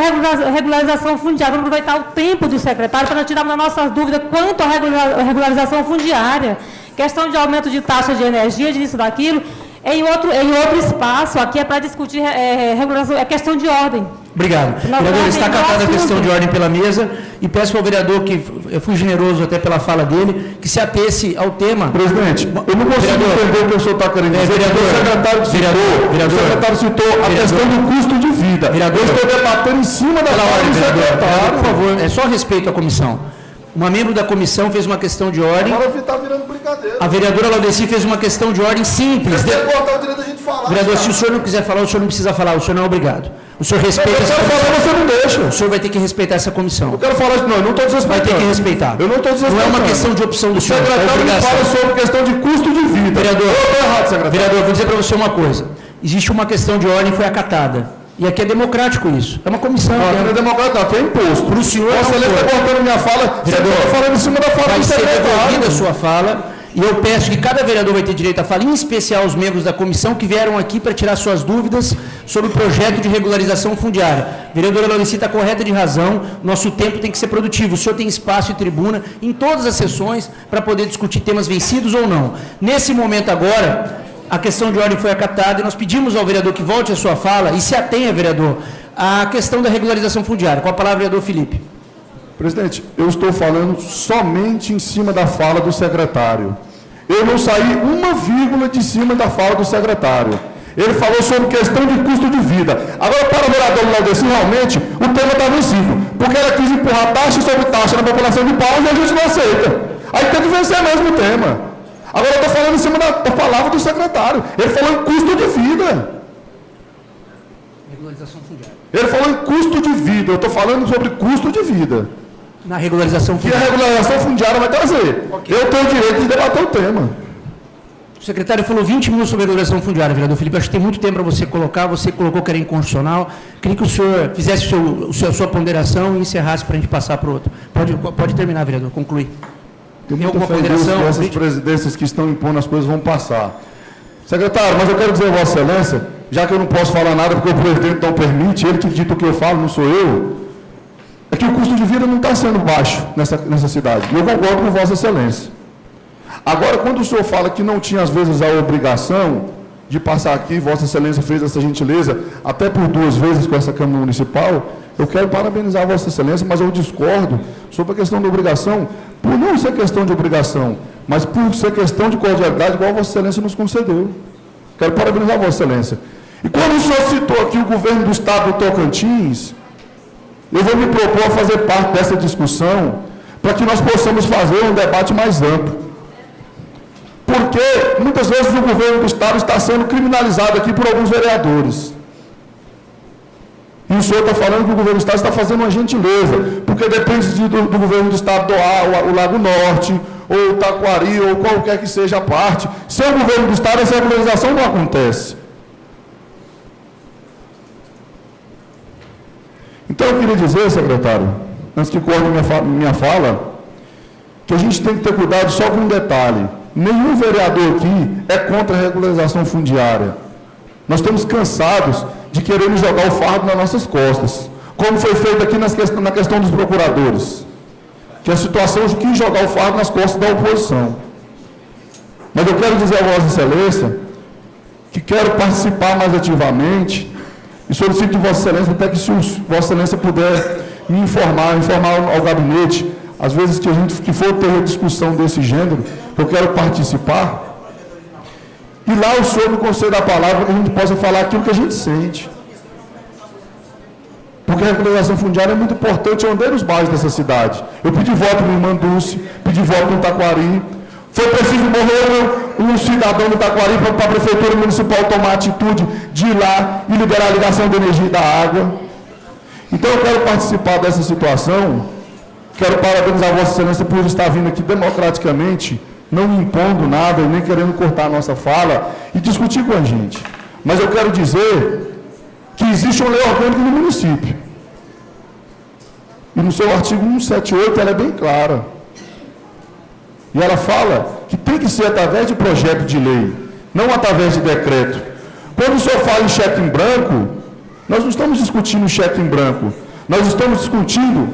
regularização fundiária, vamos aproveitar o tempo do secretário para tirarmos as nossas dúvidas quanto à regularização fundiária. Questão de aumento de taxa de energia, disso, daquilo, em outro espaço, aqui é para discutir regulação, é questão de ordem. Obrigado. Vereador, está acatada a questão de ordem pela mesa e peço ao vereador, que eu fui generoso até pela fala dele, que se atesse ao tema. Presidente, eu não consigo entender o que o senhor está querendo dizer. O secretário citou a questão do custo de vida. Eu estou debatendo em cima da fala do secretário. Por favor, é só respeito à comissão. Uma membro da comissão fez uma questão de ordem. Agora está virando brincadeira. A vereadora Laudeci fez uma questão de ordem simples. Você tem que cortar o direito da gente falar. Vereador, se o senhor não quiser falar, o senhor não precisa falar, o senhor não é obrigado. O senhor respeita essa comissão. Você não deixa. O senhor vai ter que respeitar essa comissão. Eu quero falar isso, não, eu não estou desrespeitando. Vai ter que respeitar. Eu não estou desrespeitando. Não é uma questão de opção do senhor. O secretário me fala sobre questão de custo de vida. Vereador, eu estou errado, secretário. Vereador, vou dizer para você uma coisa. Existe uma questão de ordem que foi acatada. E aqui é democrático isso. É uma comissão. Não, não é democrático, não, aqui é imposto. Para o senhor, Vossa Excelência está cortando minha fala. Vereador, você está falando em cima da fala vai do ser devolvida secretário. a sua fala. E eu peço que cada vereador vai ter direito a fala, em especial os membros da comissão que vieram aqui para tirar suas dúvidas sobre o projeto de regularização fundiária. Vereadora Laurici está correta de razão, nosso tempo tem que ser produtivo. O senhor tem espaço e tribuna em todas as sessões para poder discutir temas vencidos ou não. Nesse momento agora, a questão de ordem foi acatada e nós pedimos ao vereador que volte a sua fala e se atenha, vereador, à questão da regularização fundiária. Com a palavra, vereador Felipe. Presidente, eu estou falando somente em cima da fala do secretário. Eu não saí uma vírgula de cima da fala do secretário. Ele falou sobre questão de custo de vida. Agora, para o vereador Laudeci, realmente, o tema está vencido. Porque ela quis empurrar taxa sobre taxa na população de Palmas e a gente não aceita. Aí tem que vencer mesmo o tema. Agora, eu estou falando em cima da palavra do secretário. Ele falou em custo de vida. Regularização fundiária. Ele falou em custo de vida. Eu estou falando sobre custo de vida. Na regularização Que a fundiária. regularização fundiária vai trazer. Okay. Eu tenho o direito de debater o tema. O secretário falou 20 minutos sobre a regulação fundiária, vereador Felipe. Acho que tem muito tempo para você colocar. Você colocou que era inconstitucional. Queria que o senhor fizesse a sua ponderação e encerrasse para a gente passar para o outro. Pode terminar, vereador. Conclui. Tem alguma ponderação? Que essas presidências que estão impondo as coisas vão passar. Secretário, mas eu quero dizer a Vossa Excelência, já que eu não posso falar nada porque o presidente não permite, ele que dita o que eu falo, não sou eu, é que o custo de vida não está sendo baixo nessa cidade. E eu concordo com Vossa Excelência. Agora, quando o senhor fala que não tinha, às vezes, a obrigação de passar aqui, Vossa Excelência fez essa gentileza, até por 2 vezes com essa Câmara Municipal, eu quero parabenizar Vossa Excelência, mas eu discordo sobre a questão da obrigação, por não ser questão de obrigação, mas por ser questão de cordialidade, igual Vossa Excelência nos concedeu. Quero parabenizar Vossa Excelência. E quando o senhor citou aqui o governo do Estado do Tocantins, eu vou me propor a fazer parte dessa discussão para que nós possamos fazer um debate mais amplo. Porque muitas vezes o governo do Estado está sendo criminalizado aqui por alguns vereadores. E o senhor está falando que o governo do Estado está fazendo uma gentileza, porque depende do governo do Estado doar o Lago Norte, ou o Taquari, ou qualquer que seja a parte. Sem o governo do Estado, essa regularização não acontece. Então, eu queria dizer, secretário, antes que corte minha fala, que a gente tem que ter cuidado só com um detalhe. Nenhum vereador aqui é contra a regularização fundiária. Nós estamos cansados de querermos jogar o fardo nas nossas costas, como foi feito aqui na questão dos procuradores, que a situação quis jogar o fardo nas costas da oposição. Mas eu quero dizer a Vossa Excelência que quero participar mais ativamente e solicito de Vossa Excelência, até que se Vossa Excelência puder me informar ao gabinete, às vezes que for ter discussão desse gênero, eu quero participar, e lá o senhor me conceda a palavra para que a gente possa falar aquilo que a gente sente. Porque a regularização fundiária é muito importante. Eu andei nos bairros dessa cidade. Eu pedi voto no Irmã Dulce, pedi voto no Taquari. Foi preciso morrer um cidadão do Taquari para a Prefeitura Municipal tomar a atitude de ir lá e liberar a ligação de energia e da água. Então eu quero participar dessa situação. Quero parabenizar a Vossa Excelência por estar vindo aqui democraticamente, não impondo nada, nem querendo cortar a nossa fala e discutir com a gente. Mas eu quero dizer que existe uma lei orgânica no município. E no seu artigo 178 ela é bem clara. E ela fala que tem que ser através de projeto de lei, não através de decreto. Quando o senhor fala em cheque em branco, nós não estamos discutindo cheque em branco. Nós estamos discutindo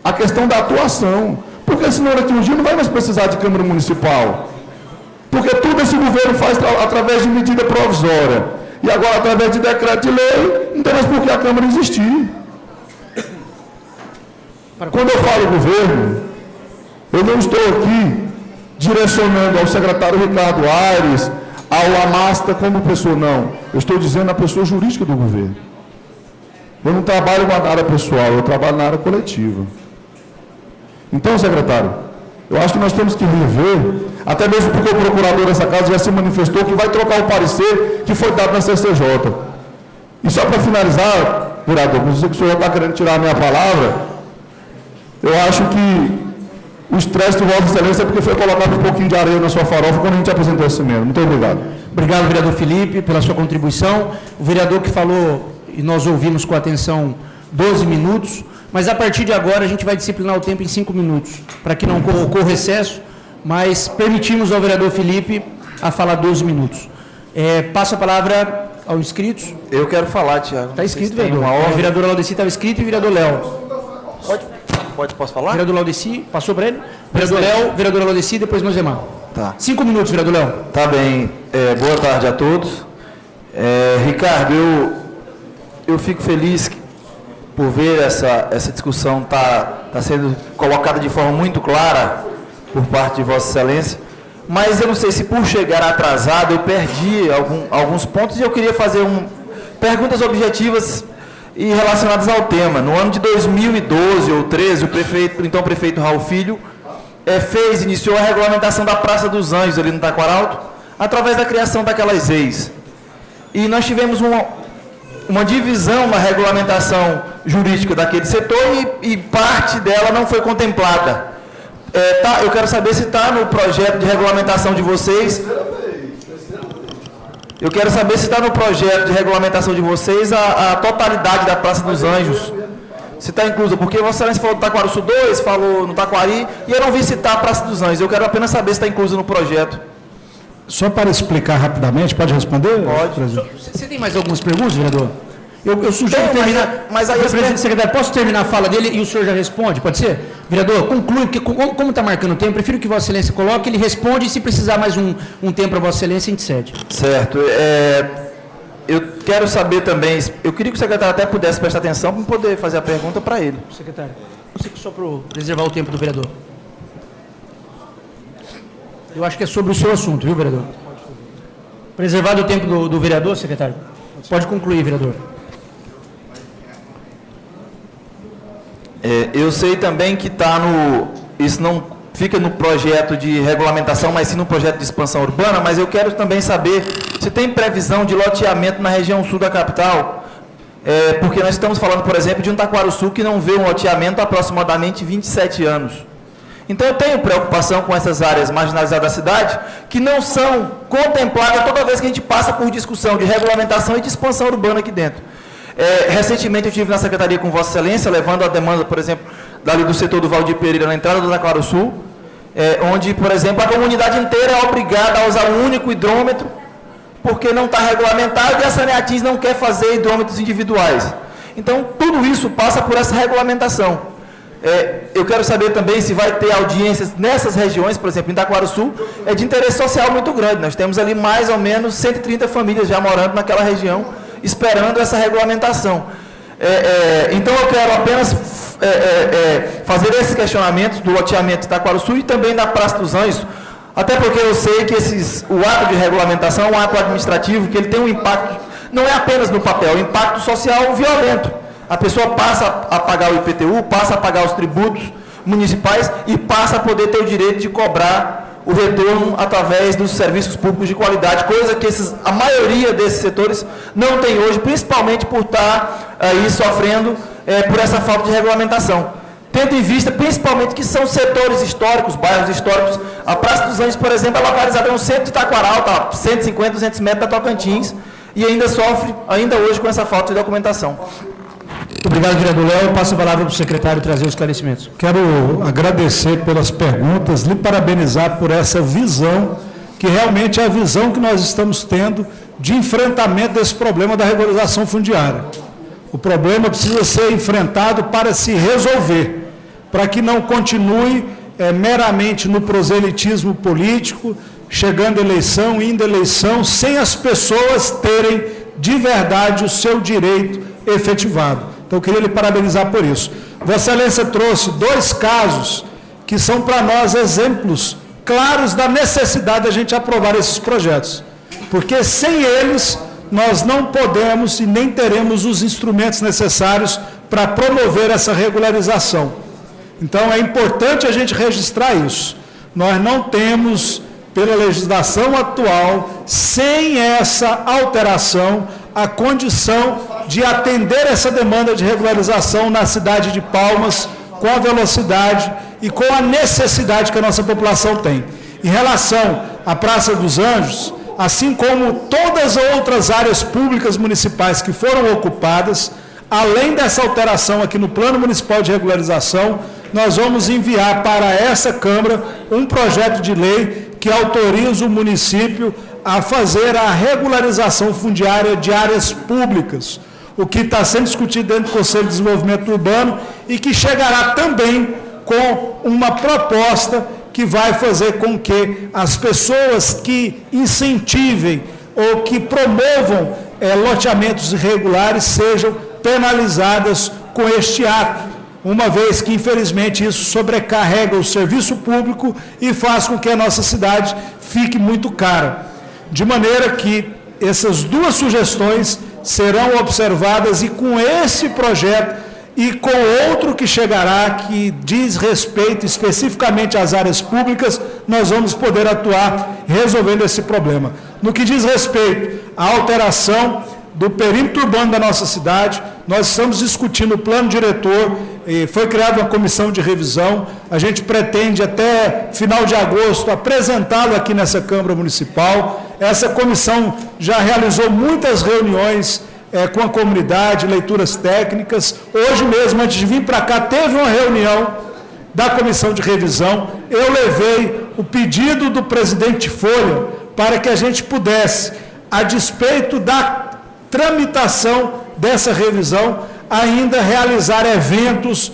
a questão da atuação. Porque senão daqui um dia não vai mais precisar de Câmara Municipal. Porque tudo esse governo faz através de medida provisória. E agora, através de decreto de lei, não tem mais por que a Câmara existir. Quando eu falo governo, eu não estou aqui direcionando ao secretário Ricardo Aires, ao Amasta como pessoa, não. Eu estou dizendo a pessoa jurídica do governo. Eu não trabalho na área pessoal, eu trabalho na área coletiva. Então, secretário, eu acho que nós temos que rever, até mesmo porque o procurador dessa casa já se manifestou que vai trocar o parecer que foi dado na CCJ. E só para finalizar, vereador, por isso que o senhor está querendo tirar a minha palavra, eu acho que o estresse de Vossa Excelência é porque foi colocado um pouquinho de areia na sua farofa quando a gente apresentou esse mesmo. Muito obrigado. Obrigado, vereador Felipe, pela sua contribuição. O vereador que falou, e nós ouvimos com atenção, 12 minutos, mas a partir de agora a gente vai disciplinar o tempo em 5 minutos, para que não ocorra excesso, mas permitimos ao vereador Felipe a falar 12 minutos. Passo a palavra aos inscritos. Eu quero falar, Tiago. Está escrito, vereador. O vereador Laudeci estava escrito e o vereador Léo. Posso falar? Vereador Laudeci, passou para ele? Vereador Léo, vereador Laudeci, depois Nozemar. Tá. 5 minutos, vereador Léo. Tá bem. Boa tarde a todos. Ricardo, eu fico feliz por ver essa discussão tá sendo colocada de forma muito clara por parte de Vossa Excelência, mas eu não sei se por chegar atrasado eu perdi alguns pontos e eu queria fazer perguntas objetivas e relacionadas ao tema. No ano de 2012 ou 13, o então prefeito Raul Filho iniciou a regulamentação da Praça dos Anjos ali no Taquaralto, através da criação daquelas EIs. E nós tivemos uma divisão na regulamentação jurídica daquele setor e parte dela não foi contemplada. Eu quero saber se está no projeto de regulamentação de vocês. Eu quero saber se está no projeto de regulamentação de vocês a totalidade da Praça dos Anjos. Se está inclusa, porque Vossa Excelência falou do Taquaruçu 2, falou no Taquari, e eu não vi citar a Praça dos Anjos. Eu quero apenas saber se está inclusa no projeto. Só para explicar rapidamente, pode responder? Pode. Você tem mais algumas perguntas, vereador? Eu sugiro terminar. Mas aí, presidente secretário, posso terminar a fala dele e o senhor já responde? Pode ser? Vereador, conclui, porque como está marcando o tempo, prefiro que Vossa Excelência coloque, ele responde e se precisar mais um tempo para Vossa Excelência, a gente cede. Certo. Eu quero saber também, eu queria que o secretário até pudesse prestar atenção para poder fazer a pergunta para ele. Secretário, só para preservar o tempo do vereador. Eu acho que é sobre o seu assunto, viu, vereador? Preservado o tempo do vereador, secretário? Pode concluir, vereador. Eu sei também que está isso não fica no projeto de regulamentação, mas sim no projeto de expansão urbana, mas eu quero também saber se tem previsão de loteamento na região sul da capital, porque nós estamos falando, por exemplo, de um Taquaruçu que não vê um loteamento há aproximadamente 27 anos. Então, eu tenho preocupação com essas áreas marginalizadas da cidade, que não são contempladas toda vez que a gente passa por discussão de regulamentação e de expansão urbana aqui dentro. Recentemente, eu estive na Secretaria com Vossa Excelência, levando a demanda, por exemplo, dali do setor do Valdir Pereira, na entrada do Taquaruçu, onde, por exemplo, a comunidade inteira é obrigada a usar um único hidrômetro, porque não está regulamentado e a Saneatins não quer fazer hidrômetros individuais. Então, tudo isso passa por essa regulamentação. Eu quero saber também se vai ter audiências nessas regiões, por exemplo, em Taquaruçu, é de interesse social muito grande. Nós temos ali mais ou menos 130 famílias já morando naquela região, esperando essa regulamentação. Então, eu quero apenas fazer esses questionamentos do loteamento de Taquaruçu e também da Praça dos Anjos, até porque eu sei que o ato de regulamentação é um ato administrativo que ele tem um impacto, não é apenas no papel, é um impacto social violento. A pessoa passa a pagar o IPTU, passa a pagar os tributos municipais e passa a poder ter o direito de cobrar o retorno através dos serviços públicos de qualidade, coisa que a maioria desses setores não tem hoje, principalmente por estar aí sofrendo por essa falta de regulamentação. Tendo em vista, principalmente, que são setores históricos, bairros históricos. A Praça dos Anjos, por exemplo, é localizada no centro de Taquaral, está a 150, 200 metros da Tocantins, e ainda sofre, ainda hoje, com essa falta de documentação. Muito obrigado, vereador Léo. Eu passo a palavra para o secretário trazer os esclarecimentos. Quero agradecer pelas perguntas, lhe parabenizar por essa visão, que realmente é a visão que nós estamos tendo de enfrentamento desse problema da regularização fundiária. O problema precisa ser enfrentado para se resolver, para que não continue meramente no proselitismo político, chegando eleição, indo eleição, sem as pessoas terem de verdade o seu direito efetivado. Então, eu queria lhe parabenizar por isso. Vossa Excelência trouxe 2 casos que são para nós exemplos claros da necessidade da gente aprovar esses projetos, porque sem eles nós não podemos e nem teremos os instrumentos necessários para promover essa regularização. Então, é importante a gente registrar isso. Nós não temos, pela legislação atual, sem essa alteração, a condição de atender essa demanda de regularização na cidade de Palmas, com a velocidade e com a necessidade que a nossa população tem. Em relação à Praça dos Anjos, assim como todas as outras áreas públicas municipais que foram ocupadas, além dessa alteração aqui no Plano Municipal de Regularização, nós vamos enviar para essa Câmara um projeto de lei que autoriza o município a fazer a regularização fundiária de áreas públicas, o que está sendo discutido dentro do Conselho de Desenvolvimento Urbano e que chegará também com uma proposta que vai fazer com que as pessoas que incentivem ou que promovam loteamentos irregulares sejam penalizadas com este ato, uma vez que, infelizmente, isso sobrecarrega o serviço público e faz com que a nossa cidade fique muito cara. De maneira que essas 2 sugestões serão observadas e com esse projeto e com outro que chegará, que diz respeito especificamente às áreas públicas, nós vamos poder atuar resolvendo esse problema. No que diz respeito à alteração do perímetro urbano da nossa cidade, nós estamos discutindo o plano diretor, foi criada uma comissão de revisão, a gente pretende até final de agosto apresentá-lo aqui nessa Câmara Municipal. Essa comissão já realizou muitas reuniões com a comunidade, leituras técnicas. Hoje mesmo, antes de vir para cá, teve uma reunião da comissão de revisão. Eu levei o pedido do presidente Folha para que a gente pudesse, a despeito da tramitação dessa revisão, ainda realizar eventos,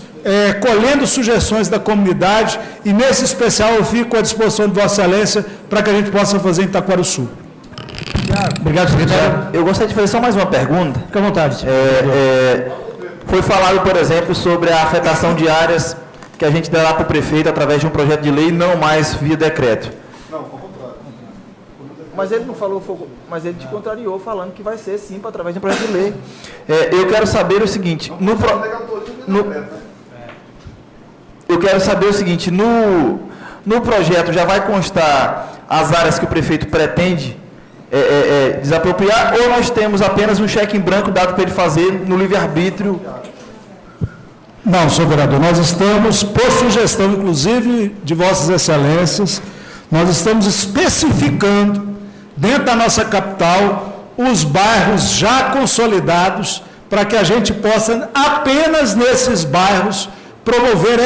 colhendo sugestões da comunidade, e nesse especial eu fico à disposição de Vossa Excelência para que a gente possa fazer em Taquaruçu. Obrigado, secretário. Eu gostaria de fazer só mais uma pergunta. Fique à vontade. Foi falado, por exemplo, sobre a afetação de áreas que a gente dará para o prefeito através de um projeto de lei, não mais via decreto. Não, ao contrário. Mas ele não falou, mas ele te contrariou falando que vai ser sim através de um projeto de lei. Eu quero saber o seguinte, eu quero saber o seguinte, no projeto já vai constar as áreas que o prefeito pretende desapropriar, ou nós temos apenas um cheque em branco dado para ele fazer no livre-arbítrio? Não, senhor vereador, nós estamos, por sugestão, inclusive, de vossas excelências, nós estamos especificando, dentro da nossa capital, os bairros já consolidados, para que a gente possa, apenas nesses bairros, promover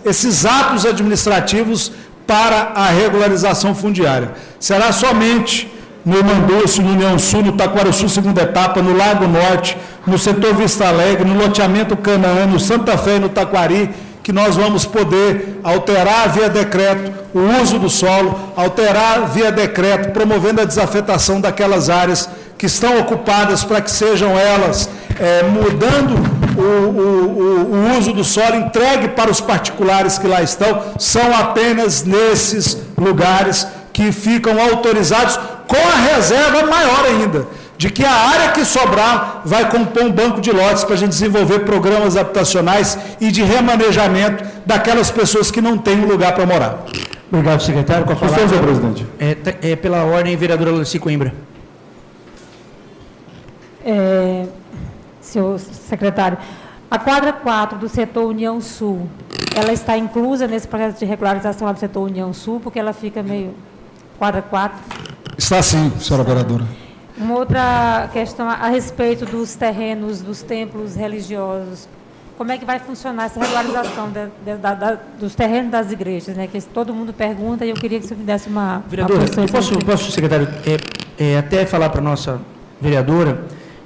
esses atos administrativos para a regularização fundiária. Será somente no Manduço, no União Sul, no Taquaraçu, segunda etapa, no Lago Norte, no setor Vista Alegre, no loteamento Canaã, no Santa Fé e no Taquari, que nós vamos poder alterar via decreto o uso do solo, alterar via decreto, promovendo a desafetação daquelas áreas que estão ocupadas para que sejam elas, mudando o uso do solo, entregue para os particulares que lá estão, são apenas nesses lugares que ficam autorizados, com a reserva maior ainda, de que a área que sobrar vai compor um banco de lotes para a gente desenvolver programas habitacionais e de remanejamento daquelas pessoas que não têm um lugar para morar. Obrigado, secretário. Com a palavra, senhor presidente. Pela ordem, vereadora Lucy Coimbra. Senhor secretário, a quadra 4 do setor União Sul, ela está inclusa nesse projeto de regularização do setor União Sul, porque ela fica meio quadra 4? Está sim, senhora vereadora. Uma outra questão a respeito dos terrenos dos templos religiosos. Como é que vai funcionar essa regularização dos terrenos das igrejas, né? Que todo mundo pergunta e eu queria que o senhor me desse uma... Vereadora, posso, secretário, até falar para a nossa vereadora,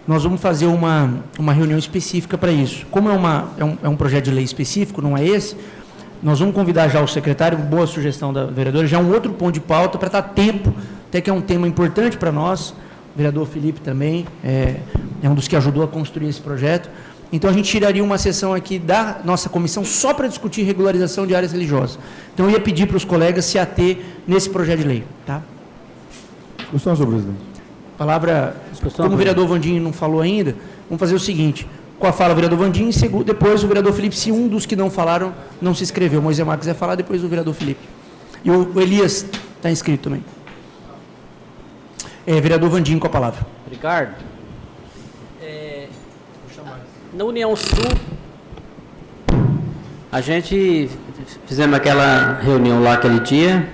nós vamos fazer uma reunião específica para isso. Como é um projeto de lei específico, não é esse, nós vamos convidar já o secretário, boa sugestão da vereadora, já um outro ponto de pauta para dar tempo, até que é um tema importante para nós, o vereador Felipe também é um dos que ajudou a construir esse projeto. Então, a gente tiraria uma sessão aqui da nossa comissão só para discutir regularização de áreas religiosas. Então, eu ia pedir para os colegas se ater nesse projeto de lei. Tá? Discussão, senhor presidente. Palavra, como o vereador Vandinho não falou ainda, vamos fazer o seguinte, com a fala do vereador Vandinho, depois o vereador Felipe, se um dos que não falaram, não se inscreveu. O Moisés Marques quiser falar, depois o vereador Felipe. E o Elias está inscrito também. Vereador Vandinho, com a palavra. Ricardo, na União Sul, a gente fizemos aquela reunião lá aquele dia,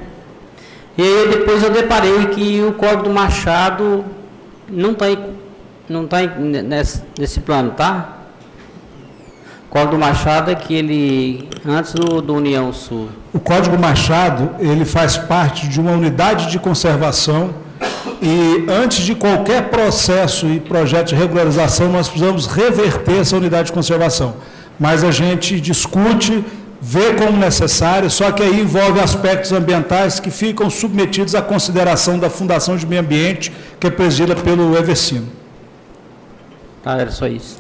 e aí depois eu deparei que o Código do Machado não está nesse plano, tá? O Código do Machado é aquele antes do União Sul. O Código Machado, ele faz parte de uma unidade de conservação e antes de qualquer processo e projeto de regularização, nós precisamos reverter essa unidade de conservação. Mas a gente discute, vê como necessário, só que aí envolve aspectos ambientais que ficam submetidos à consideração da Fundação de Meio Ambiente, que é presidida pelo Evercino. Tá, era só isso.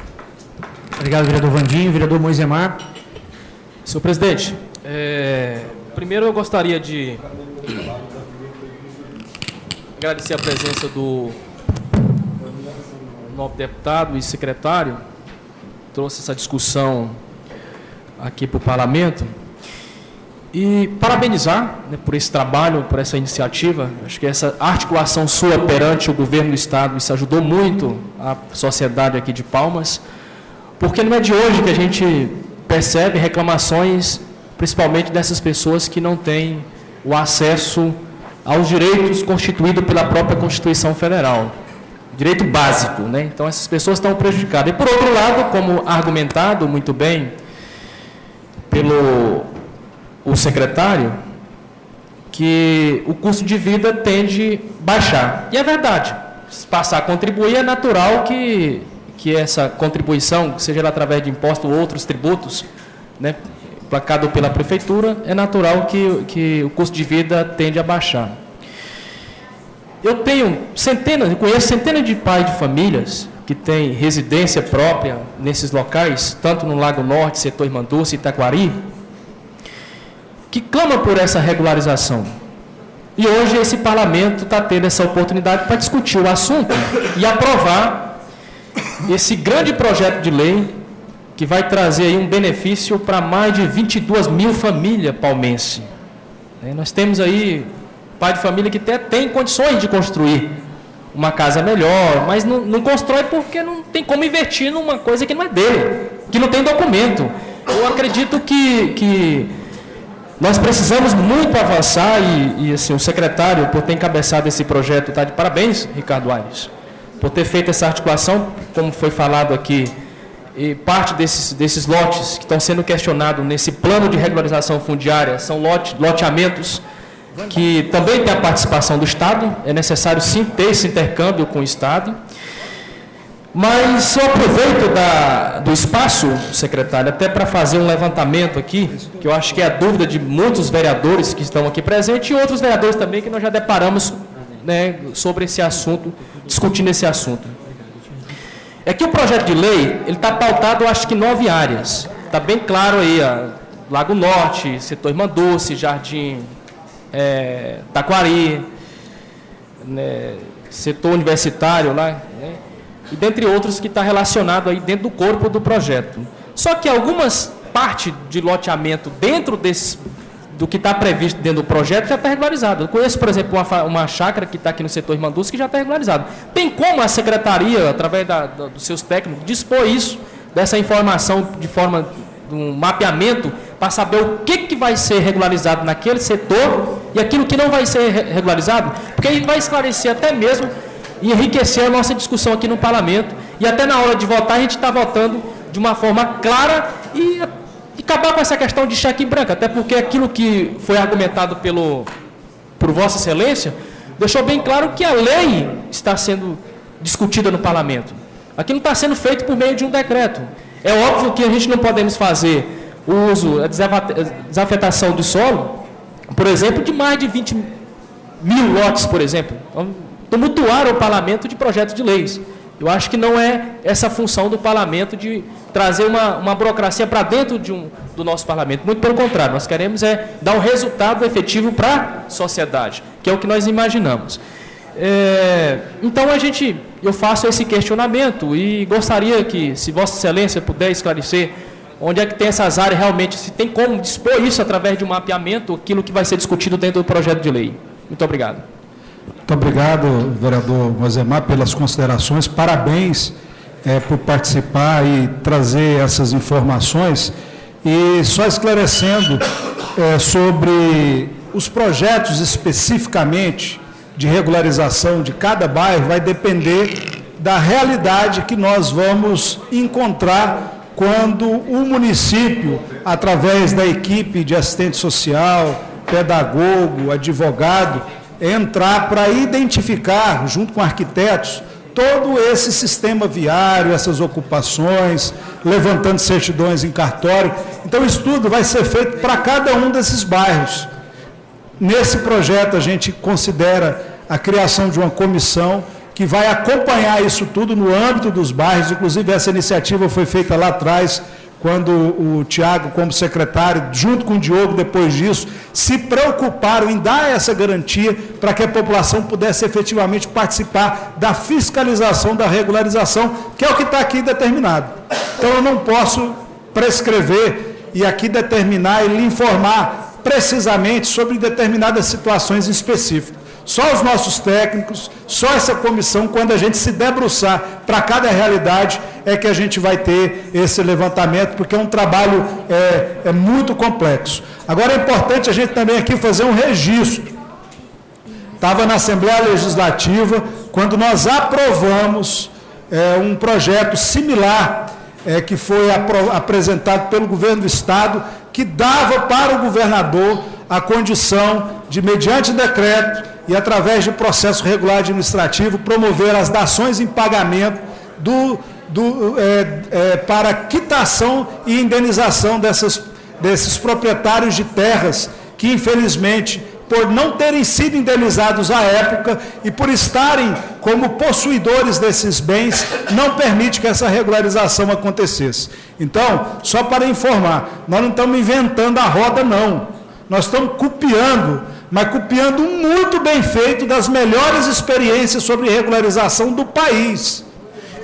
Obrigado, vereador Vandinho. Vereador Moisemar. Senhor presidente, primeiro eu gostaria de agradecer a presença do nobre deputado e secretário, trouxe essa discussão aqui para o Parlamento, e parabenizar, né, por esse trabalho, por essa iniciativa. Acho que essa articulação sua perante o governo do Estado, isso ajudou muito a sociedade aqui de Palmas, porque não é de hoje que a gente percebe reclamações, principalmente dessas pessoas que não têm o acesso aos direitos constituídos pela própria Constituição Federal. Direito básico, né? Então, essas pessoas estão prejudicadas. E, por outro lado, como argumentado muito bem pelo secretário, que o custo de vida tende a baixar. E é verdade. Se passar a contribuir, é natural que essa contribuição, seja ela através de impostos ou outros tributos, né, placado pela prefeitura, é natural que o custo de vida tende a baixar. Eu conheço centenas de pais de famílias que têm residência própria nesses locais, tanto no Lago Norte, setor Irmanduça e Itaquari, que clamam por essa regularização. E hoje esse parlamento está tendo essa oportunidade para discutir o assunto e aprovar esse grande projeto de lei que vai trazer aí um benefício para mais de 22 mil famílias palmenses. Nós temos aí pai de família que até tem condições de construir uma casa melhor, mas não constrói porque não tem como investir numa coisa que não é dele, que não tem documento. Eu acredito que nós precisamos muito avançar e assim, o secretário, por ter encabeçado esse projeto, está de parabéns, Ricardo Aires, por ter feito essa articulação, como foi falado aqui, e parte desses lotes que estão sendo questionados nesse plano de regularização fundiária são loteamentos que também tem a participação do Estado, é necessário sim ter esse intercâmbio com o Estado. Mas eu aproveito do espaço, secretário, até para fazer um levantamento aqui, que eu acho que é a dúvida de muitos vereadores que estão aqui presentes e outros vereadores também que nós já deparamos, né, sobre esse assunto, discutindo esse assunto. É que o projeto de lei, ele está pautado, eu acho que 9 áreas. Está bem claro aí, Lago Norte, setor Irmã Dulce, Jardim Taquari, né, setor universitário lá, né, e dentre outros que está relacionado aí dentro do corpo do projeto. Só que algumas partes de loteamento dentro do que está previsto dentro do projeto já está regularizado. Eu conheço, por exemplo, uma chácara que está aqui no setor Irmã Dulce que já está regularizado. Tem como a secretaria, através dos seus técnicos, dispor isso, dessa informação de forma de um mapeamento, para saber o que vai ser regularizado naquele setor e aquilo que não vai ser regularizado? Porque aí vai esclarecer até mesmo e enriquecer a nossa discussão aqui no Parlamento, e até na hora de votar a gente está votando de uma forma clara e acabar com essa questão de cheque em branco, até porque aquilo que foi argumentado por Vossa Excelência deixou bem claro que a lei está sendo discutida no Parlamento. Aqui não está sendo feito por meio de um decreto. É óbvio que a gente não podemos fazer o uso, a desafetação do solo, por exemplo, de mais de 20 mil lotes, por exemplo. Tumultuar o Parlamento de projetos de leis. Eu acho que não é essa a função do Parlamento de trazer uma burocracia para dentro do nosso Parlamento. Muito pelo contrário, nós queremos dar um resultado efetivo para a sociedade, que é o que nós imaginamos. Então, eu faço esse questionamento e gostaria que, se Vossa Excelência puder esclarecer onde é que tem essas áreas realmente, se tem como dispor isso através de um mapeamento, aquilo que vai ser discutido dentro do projeto de lei. Muito obrigado. Muito obrigado, vereador Mosemar, pelas considerações. Parabéns por participar e trazer essas informações. E só esclarecendo sobre os projetos especificamente de regularização de cada bairro, vai depender da realidade que nós vamos encontrar quando o município, através da equipe de assistente social, pedagogo, advogado, entrar para identificar, junto com arquitetos, todo esse sistema viário, essas ocupações, levantando certidões em cartório. Então, o estudo vai ser feito para cada um desses bairros. Nesse projeto, a gente considera a criação de uma comissão que vai acompanhar isso tudo no âmbito dos bairros. Inclusive, essa iniciativa foi feita lá atrás, quando o Tiago, como secretário, junto com o Diogo, depois disso, se preocuparam em dar essa garantia para que a população pudesse efetivamente participar da fiscalização da regularização, que é o que está aqui determinado. Então, eu não posso prescrever e aqui determinar e lhe informar precisamente sobre determinadas situações específicas. Só os nossos técnicos, só essa comissão, quando a gente se debruçar para cada realidade, é que a gente vai ter esse levantamento, porque é um trabalho muito complexo. Agora, é importante a gente também aqui fazer um registro. Estava na Assembleia Legislativa, quando nós aprovamos um projeto similar, que foi apresentado pelo governo do Estado, que dava para o governador a condição de, mediante decreto e através de processo regular administrativo, promover as dações em pagamento para quitação e indenização desses proprietários de terras que, infelizmente, por não terem sido indenizados à época e por estarem como possuidores desses bens, não permite que essa regularização acontecesse. Então, só para informar, nós não estamos inventando a roda, não. Nós estamos copiando, mas copiando muito bem feito das melhores experiências sobre regularização do país.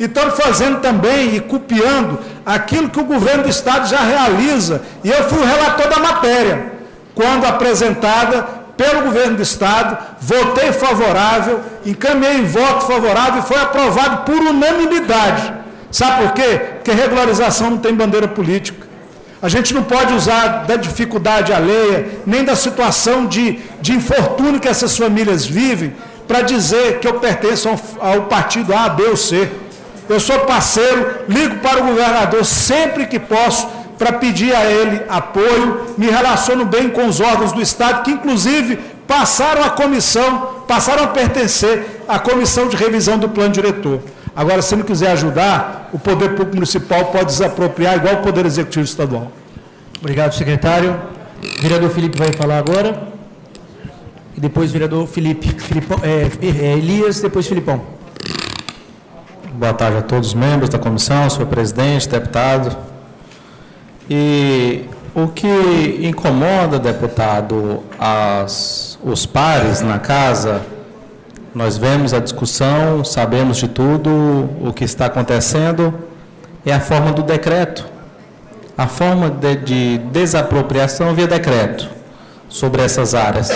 e estão fazendo também e copiando aquilo que o governo do Estado já realiza. E eu fui o relator da matéria, quando apresentada pelo governo do Estado, votei favorável, encaminhei voto favorável e foi aprovado por unanimidade. Sabe por quê? Porque regularização não tem bandeira política. A gente não pode usar da dificuldade alheia, nem da situação de infortúnio que essas famílias vivem, para dizer que eu pertenço ao partido A, B ou C. Eu sou parceiro, ligo para o governador sempre que posso, para pedir a ele apoio, me relaciono bem com os órgãos do Estado, que inclusive passaram a pertencer à comissão de revisão do plano diretor. Agora, se não quiser ajudar, o Poder Público Municipal pode desapropriar, igual o Poder Executivo Estadual. Obrigado, secretário. O vereador Felipe vai falar agora. E depois o vereador Elias, depois Filipão. Boa tarde a todos os membros da comissão, senhor presidente, deputado. E o que incomoda, deputado, os pares na casa, nós vemos a discussão, sabemos de tudo o que está acontecendo, é a forma do decreto, a forma de desapropriação via decreto sobre essas áreas.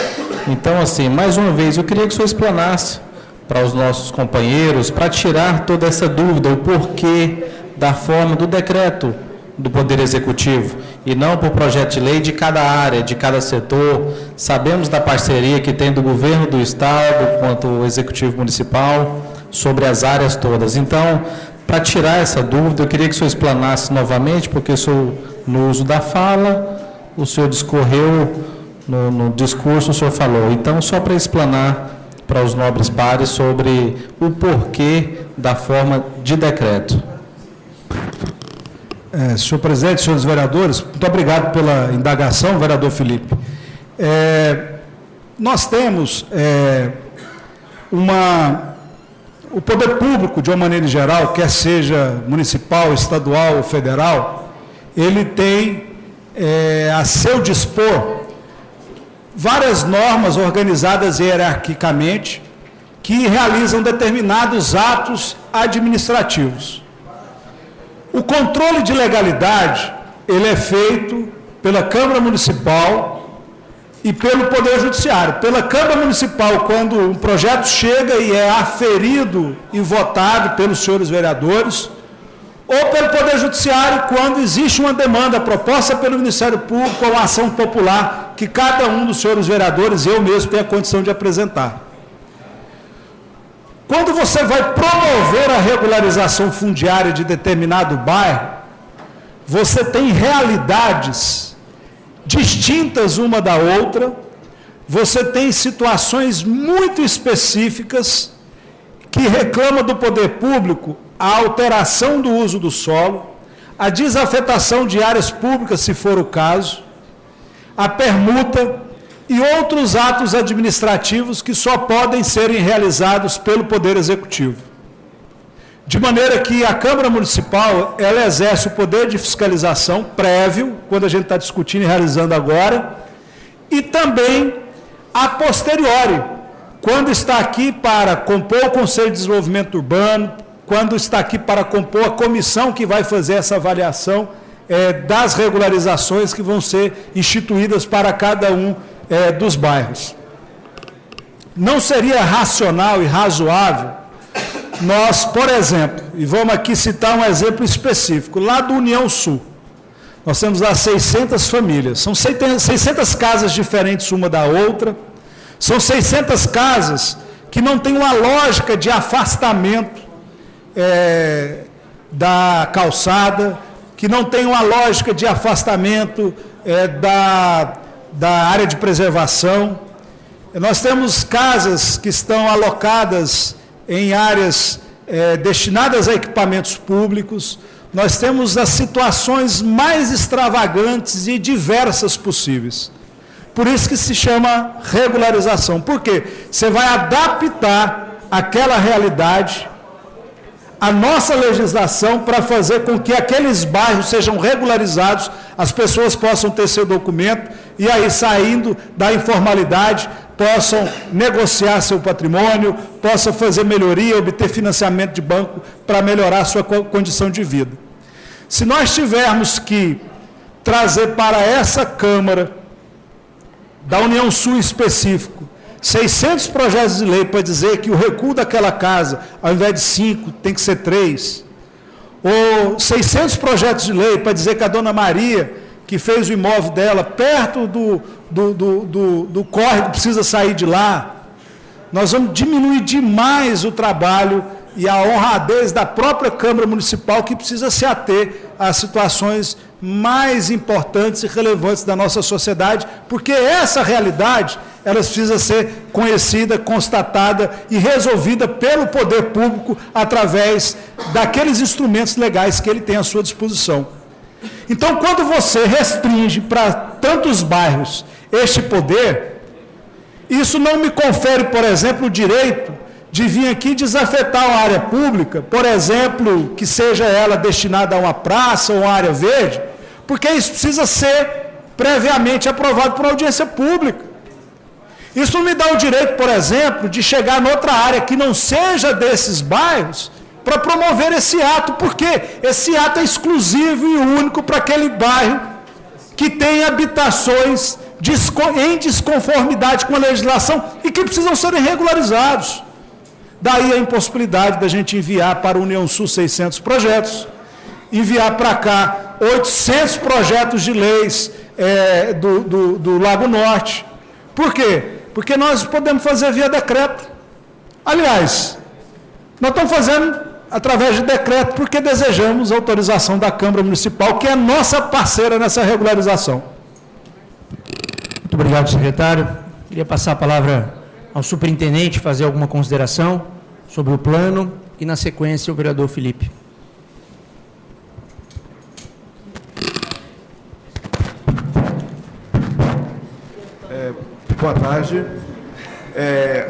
Então, assim, mais uma vez, eu queria que o senhor explanasse para os nossos companheiros, para tirar toda essa dúvida, o porquê da forma do decreto do Poder Executivo, e não por projeto de lei de cada área, de cada setor. Sabemos da parceria que tem do governo do Estado quanto o Executivo Municipal sobre as áreas todas. Então, para tirar essa dúvida, eu queria que o senhor explanasse novamente, porque o senhor, no uso da fala, o senhor discorreu, no discurso o senhor falou. Então, só para explanar para os nobres pares sobre o porquê da forma de decreto. Senhor presidente, senhores vereadores, muito obrigado pela indagação, vereador Felipe. Nós temos o poder público, de uma maneira geral, quer seja municipal, estadual ou federal, ele tem a seu dispor várias normas organizadas hierarquicamente que realizam determinados atos administrativos. O controle de legalidade, ele é feito pela Câmara Municipal e pelo Poder Judiciário. Pela Câmara Municipal, quando um projeto chega e é aferido e votado pelos senhores vereadores, ou pelo Poder Judiciário, quando existe uma demanda proposta pelo Ministério Público ou uma ação popular que cada um dos senhores vereadores, eu mesmo, tem a condição de apresentar. Quando você vai promover a regularização fundiária de determinado bairro, você tem realidades distintas uma da outra, você tem situações muito específicas que reclamam do poder público a alteração do uso do solo, a desafetação de áreas públicas, se for o caso, a permuta e outros atos administrativos que só podem serem realizados pelo Poder Executivo. De maneira que a Câmara Municipal, ela exerce o poder de fiscalização prévio, quando a gente está discutindo e realizando agora, e também a posteriori, quando está aqui para compor o Conselho de Desenvolvimento Urbano, quando está aqui para compor a comissão que vai fazer essa avaliação das regularizações que vão ser instituídas para cada um dos bairros. Não seria racional e razoável nós, por exemplo, e vamos aqui citar um exemplo específico, lá do União Sul, nós temos lá 600 famílias, são 600 casas diferentes uma da outra, são 600 casas que não têm uma lógica de afastamento da calçada, que não tem uma lógica de afastamento da área de preservação. Nós temos casas que estão alocadas em áreas destinadas a equipamentos públicos. Nós temos as situações mais extravagantes e diversas possíveis. Por isso que se chama regularização. Por quê? Você vai adaptar aquela realidade, a nossa legislação, para fazer com que aqueles bairros sejam regularizados, as pessoas possam ter seu documento, e aí, saindo da informalidade, possam negociar seu patrimônio, possam fazer melhoria, obter financiamento de banco para melhorar a sua condição de vida. Se nós tivermos que trazer para essa Câmara, da União Sul em específico, 600 projetos de lei para dizer que o recuo daquela casa, ao invés de 5, tem que ser 3, ou 600 projetos de lei para dizer que a dona Maria, que fez o imóvel dela perto do córrego, precisa sair de lá, nós vamos diminuir demais o trabalho e a honradez da própria Câmara Municipal, que precisa se ater às situações mais importantes e relevantes da nossa sociedade, porque essa realidade, ela precisa ser conhecida, constatada e resolvida pelo poder público através daqueles instrumentos legais que ele tem à sua disposição. Então, quando você restringe para tantos bairros este poder, isso não me confere, por exemplo, o direito de vir aqui desafetar uma área pública, por exemplo, que seja ela destinada a uma praça ou uma área verde, porque isso precisa ser previamente aprovado por audiência pública. Isso não me dá o direito, por exemplo, de chegar noutra área que não seja desses bairros para promover esse ato, porque esse ato é exclusivo e único para aquele bairro que tem habitações em desconformidade com a legislação e que precisam serem regularizados. Daí a impossibilidade da gente enviar para a União Sul 600 projetos, enviar para cá 800 projetos de leis do Lago Norte. Por quê? Porque nós podemos fazer via decreto. Aliás, nós estamos fazendo através de decreto porque desejamos a autorização da Câmara Municipal, que é nossa parceira nessa regularização. Muito obrigado, secretário. Queria passar a palavra ao superintendente, fazer alguma consideração sobre o plano e, na sequência, o vereador Felipe. Boa tarde.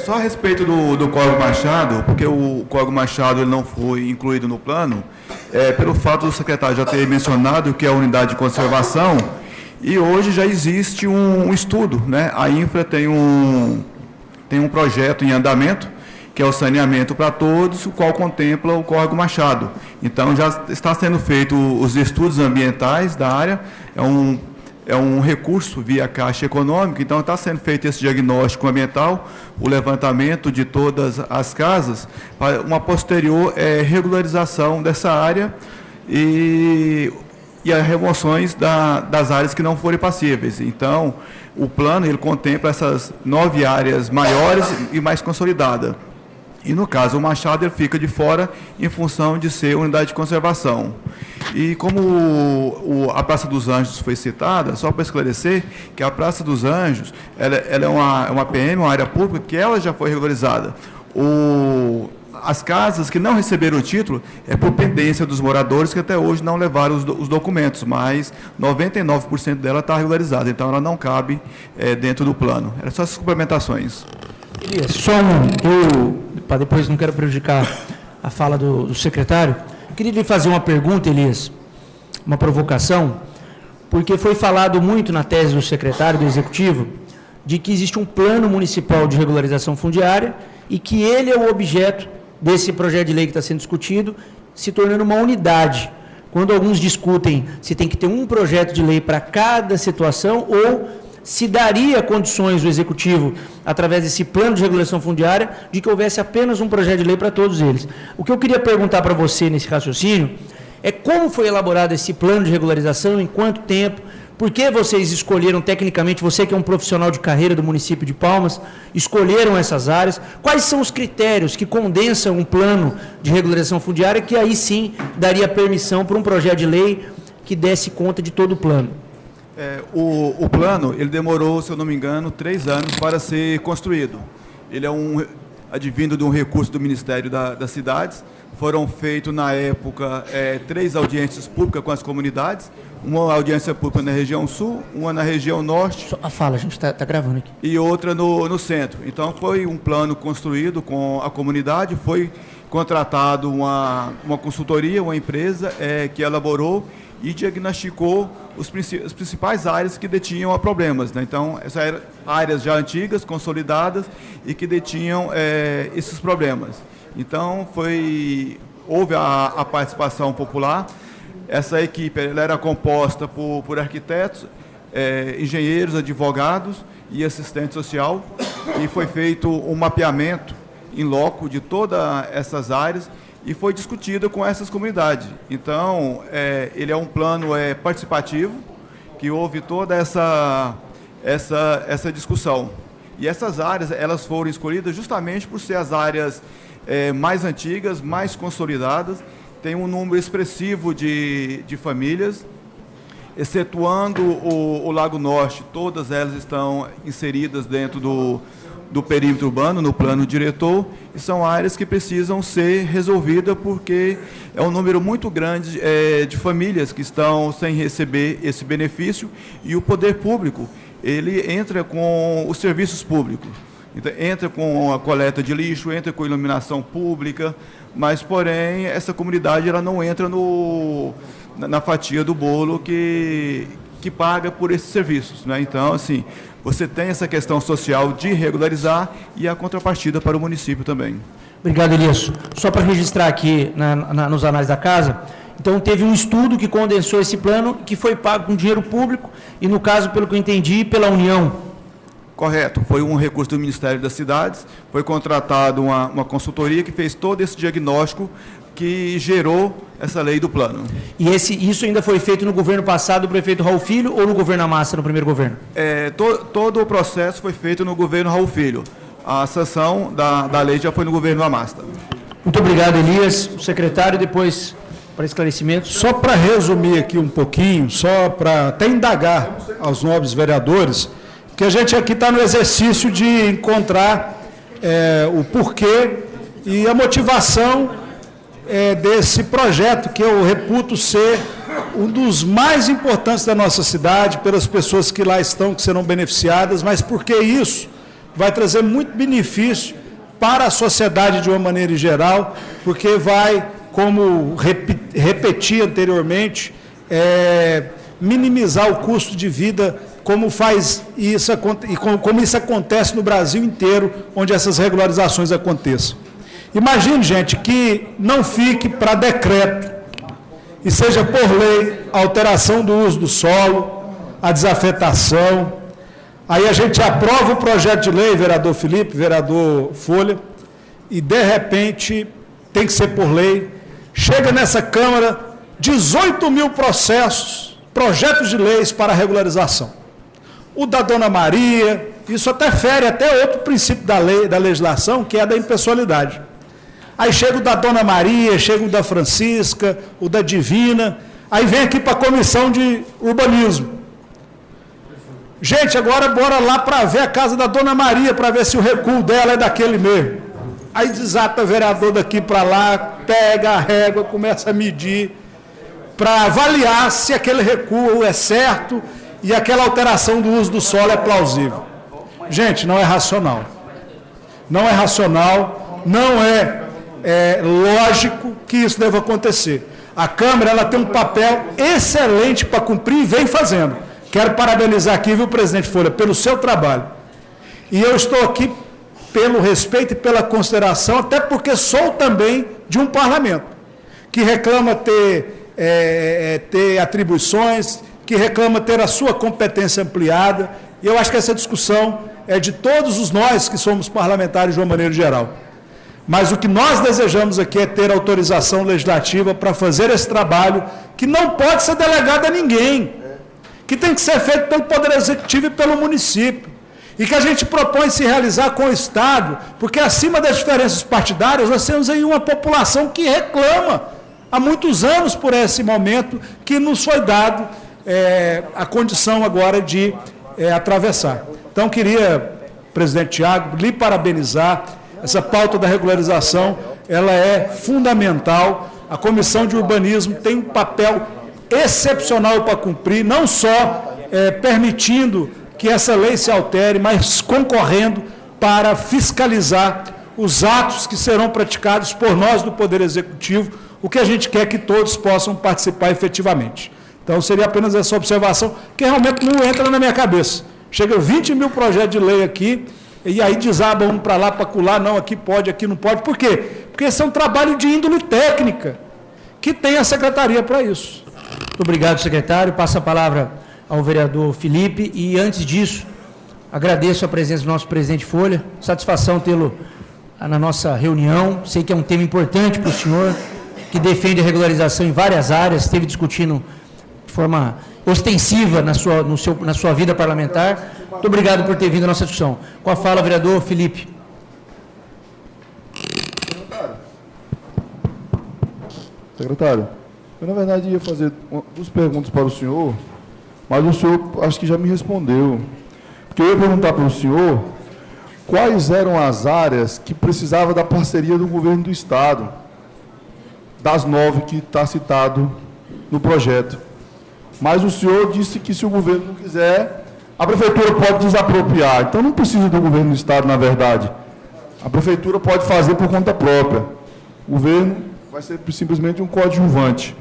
Só a respeito do Córrego Machado, porque o Córrego Machado ele não foi incluído no plano, pelo fato do secretário já ter mencionado que é a unidade de conservação, e hoje já existe um estudo, né? A Infra tem um projeto em andamento, que é o saneamento para todos, o qual contempla o Córrego Machado. Então, já está sendo feito os estudos ambientais da área, é um recurso via Caixa Econômica, então está sendo feito esse diagnóstico ambiental, o levantamento de todas as casas, para uma posterior regularização dessa área e as remoções das áreas que não forem passíveis. Então, o plano ele contempla essas 9 áreas maiores e mais consolidadas. E, no caso, o Machado ele fica de fora em função de ser unidade de conservação. E como a Praça dos Anjos foi citada, só para esclarecer que a Praça dos Anjos ela é uma PM, uma área pública, que ela já foi regularizada. As casas que não receberam o título é por pendência dos moradores que até hoje não levaram os documentos, mas 99% dela está regularizada, então ela não cabe dentro do plano. Eram só essas complementações. Elias, para depois não quero prejudicar a fala do secretário, queria lhe fazer uma pergunta, Elias, uma provocação, porque foi falado muito na tese do secretário, do Executivo, de que existe um plano municipal de regularização fundiária e que ele é o objeto desse projeto de lei que está sendo discutido, se tornando uma unidade. Quando alguns discutem se tem que ter um projeto de lei para cada situação ou se daria condições do Executivo, através desse plano de regulação fundiária, de que houvesse apenas um projeto de lei para todos eles. O que eu queria perguntar para você nesse raciocínio é como foi elaborado esse plano de regularização, em quanto tempo, por que vocês escolheram tecnicamente, você que é um profissional de carreira do município de Palmas, escolheram essas áreas, quais são os critérios que condensam um plano de regularização fundiária que aí sim daria permissão para um projeto de lei que desse conta de todo o plano? O plano, ele demorou, se eu não me engano, 3 anos para ser construído. Ele é advindo de um recurso do Ministério das Cidades, Foram feitas, na época, 3 audiências públicas com as comunidades, uma audiência pública na região sul, uma na região norte. A fala, a gente está gravando aqui. E outra no centro. Então, foi um plano construído com a comunidade, foi contratado uma consultoria, uma empresa que elaborou e diagnosticou as principais áreas que detinham problemas, né? Então, essas eram áreas já antigas, consolidadas e que detinham esses problemas. Então, houve a participação popular. Essa equipe ela era composta por arquitetos, engenheiros, advogados e assistente social, e foi feito um mapeamento em loco de todas essas áreas e foi discutido com essas comunidades. Então, ele é um plano participativo, que houve toda essa discussão. E essas áreas elas foram escolhidas justamente por ser as áreas mais antigas, mais consolidadas, tem um número expressivo de famílias, excetuando o Lago Norte, todas elas estão inseridas dentro do perímetro urbano, no plano diretor, e são áreas que precisam ser resolvidas porque é um número muito grande de famílias que estão sem receber esse benefício, e o poder público, ele entra com os serviços públicos. Então, entra com a coleta de lixo, entra com a iluminação pública, mas, porém, essa comunidade ela não entra na fatia do bolo que paga por esses serviços, né? Então, assim, você tem essa questão social de regularizar e a contrapartida para o município também. Obrigado, Elias. Só para registrar aqui nos anais da casa, então teve um estudo que condensou esse plano, que foi pago com dinheiro público e, no caso, pelo que eu entendi, pela União. Correto, foi um recurso do Ministério das Cidades, foi contratado uma consultoria que fez todo esse diagnóstico que gerou essa lei do plano. E isso ainda foi feito no governo passado do prefeito Raul Filho ou no governo Amassa, no primeiro governo? Todo o processo foi feito no governo Raul Filho. A sanção da lei já foi no governo Amassa. Muito obrigado, Elias. O secretário, depois, para esclarecimentos. Só para resumir aqui um pouquinho, só para até indagar aos nobres vereadores, que a gente aqui está no exercício de encontrar o porquê e a motivação desse projeto, que eu reputo ser um dos mais importantes da nossa cidade, pelas pessoas que lá estão, que serão beneficiadas, mas porque isso vai trazer muito benefício para a sociedade de uma maneira geral, porque vai, como repeti anteriormente, minimizar o custo de vida, como faz isso e como isso acontece no Brasil inteiro, onde essas regularizações aconteçam. Imagine, gente, que não fique para decreto e seja por lei a alteração do uso do solo, a desafetação. Aí a gente aprova o projeto de lei, vereador Felipe, vereador Folha, e de repente tem que ser por lei. Chega nessa Câmara 18 mil projetos de leis para regularização. O da Dona Maria, isso até fere até outro princípio da lei, da legislação, que é a da impessoalidade. Aí chega o da Dona Maria, chega o da Francisca, o da Divina, aí vem aqui para a comissão de urbanismo. Gente, agora bora lá para ver a casa da Dona Maria, para ver se o recuo dela é daquele mesmo. Aí desata o vereador daqui para lá, pega a régua, começa a medir, para avaliar se aquele recuo é certo e aquela alteração do uso do solo é plausível. Gente, não é racional. Não é racional, não é lógico que isso deva acontecer. A Câmara ela tem um papel excelente para cumprir e vem fazendo. Quero parabenizar aqui, viu, presidente Folha, pelo seu trabalho. E eu estou aqui pelo respeito e pela consideração, até porque sou também de um parlamento, que reclama ter atribuições, que reclama ter a sua competência ampliada, e eu acho que essa discussão é de todos os nós que somos parlamentares de uma maneira geral. Mas o que nós desejamos aqui é ter autorização legislativa para fazer esse trabalho, que não pode ser delegado a ninguém, que tem que ser feito pelo Poder Executivo e pelo município, e que a gente propõe se realizar com o Estado, porque acima das diferenças partidárias, nós temos aí uma população que reclama há muitos anos por esse momento que nos foi dado a condição agora de atravessar. Então, queria, presidente Tiago, lhe parabenizar. Essa pauta da regularização ela é fundamental. A Comissão de Urbanismo tem um papel excepcional para cumprir, não só permitindo que essa lei se altere, mas concorrendo para fiscalizar os atos que serão praticados por nós do Poder Executivo, o que a gente quer que todos possam participar efetivamente. Então, seria apenas essa observação, que realmente não entra na minha cabeça. Chega 20 mil projetos de lei aqui, e aí desaba um para lá, para acolá, não, aqui pode, aqui não pode. Por quê? Porque esse é um trabalho de índole técnica, que tem a secretaria para isso. Muito obrigado, secretário. Passo a palavra ao vereador Felipe. E, antes disso, agradeço a presença do nosso presidente Folha. Satisfação tê-lo na nossa reunião. Sei que é um tema importante para o senhor, que defende a regularização em várias áreas, esteve discutindo de forma ostensiva na sua vida parlamentar. Muito obrigado por ter vindo à nossa discussão. Com a fala, vereador Felipe. Secretário, eu, na verdade, ia fazer duas perguntas para o senhor, mas o senhor acho que já me respondeu. Porque eu ia perguntar para o senhor quais eram as áreas que precisavam da parceria do governo do Estado, das 9 que está citado no projeto. Mas o senhor disse que, se o governo não quiser, a prefeitura pode desapropriar. Então, não precisa do governo do Estado, na verdade. A prefeitura pode fazer por conta própria. O governo vai ser simplesmente um coadjuvante.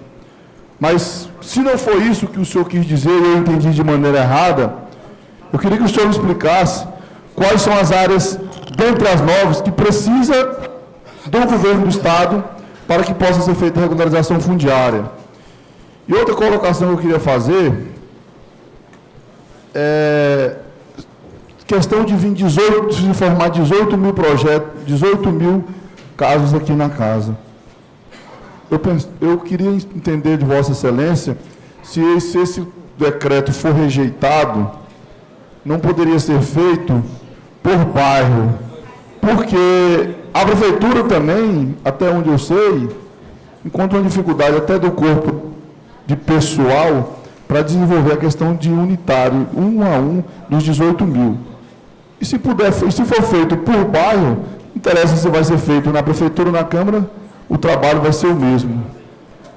Mas, se não for isso que o senhor quis dizer, e eu entendi de maneira errada, eu queria que o senhor me explicasse quais são as áreas, dentre as 9, que precisa do governo do Estado para que possa ser feita a regularização fundiária. E outra colocação que eu queria fazer é questão de se formar 18 mil projetos, 18 mil casos aqui na casa. Eu queria entender de Vossa Excelência se esse decreto for rejeitado, não poderia ser feito por bairro, porque a prefeitura também, até onde eu sei, encontra uma dificuldade até do corpo de pessoal para desenvolver a questão de unitário, 1 a 1, dos 18 mil. E se for feito por bairro, não interessa se vai ser feito na prefeitura ou na Câmara, o trabalho vai ser o mesmo.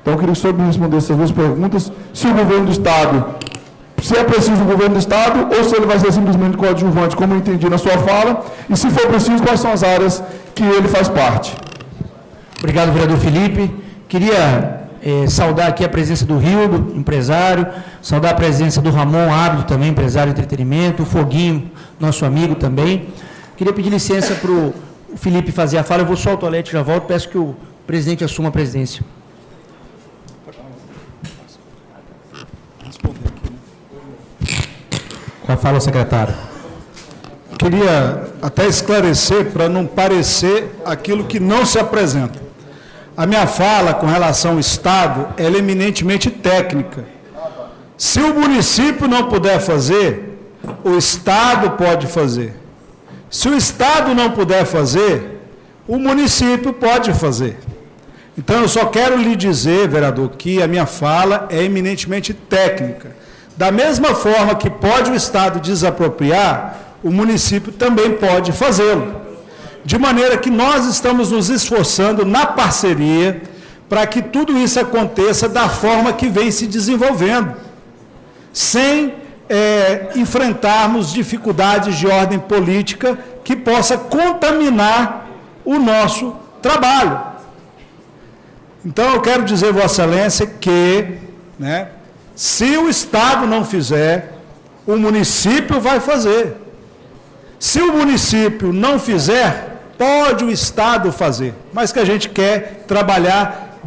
Então, eu queria que o senhor me respondesse essas duas perguntas, se o governo do Estado, se é preciso o governo do Estado, ou se ele vai ser simplesmente coadjuvante, como eu entendi na sua fala, e se for preciso, quais são as áreas que ele faz parte. Obrigado, vereador Felipe. Queria saudar aqui a presença do Rildo, empresário, saudar a presença do Ramon Ábido, também empresário de entretenimento, o Foguinho, nosso amigo também. Queria pedir licença para o Felipe fazer a fala, eu vou só ao toalete, já volto, peço que o presidente assuma a presidência. Com a fala, secretário. Queria até esclarecer, para não parecer aquilo que não se apresenta. A minha fala com relação ao Estado ela é eminentemente técnica. Se o município não puder fazer, o Estado pode fazer. Se o Estado não puder fazer, o município pode fazer. Então, eu só quero lhe dizer, vereador, que a minha fala é eminentemente técnica. Da mesma forma que pode o Estado desapropriar, o município também pode fazê-lo. De maneira que nós estamos nos esforçando na parceria para que tudo isso aconteça da forma que vem se desenvolvendo, sem enfrentarmos dificuldades de ordem política que possa contaminar o nosso trabalho. Então, eu quero dizer, Vossa Excelência, que, se o Estado não fizer, o município vai fazer. Se o município não fizer, pode o Estado fazer, mas que a gente quer trabalhar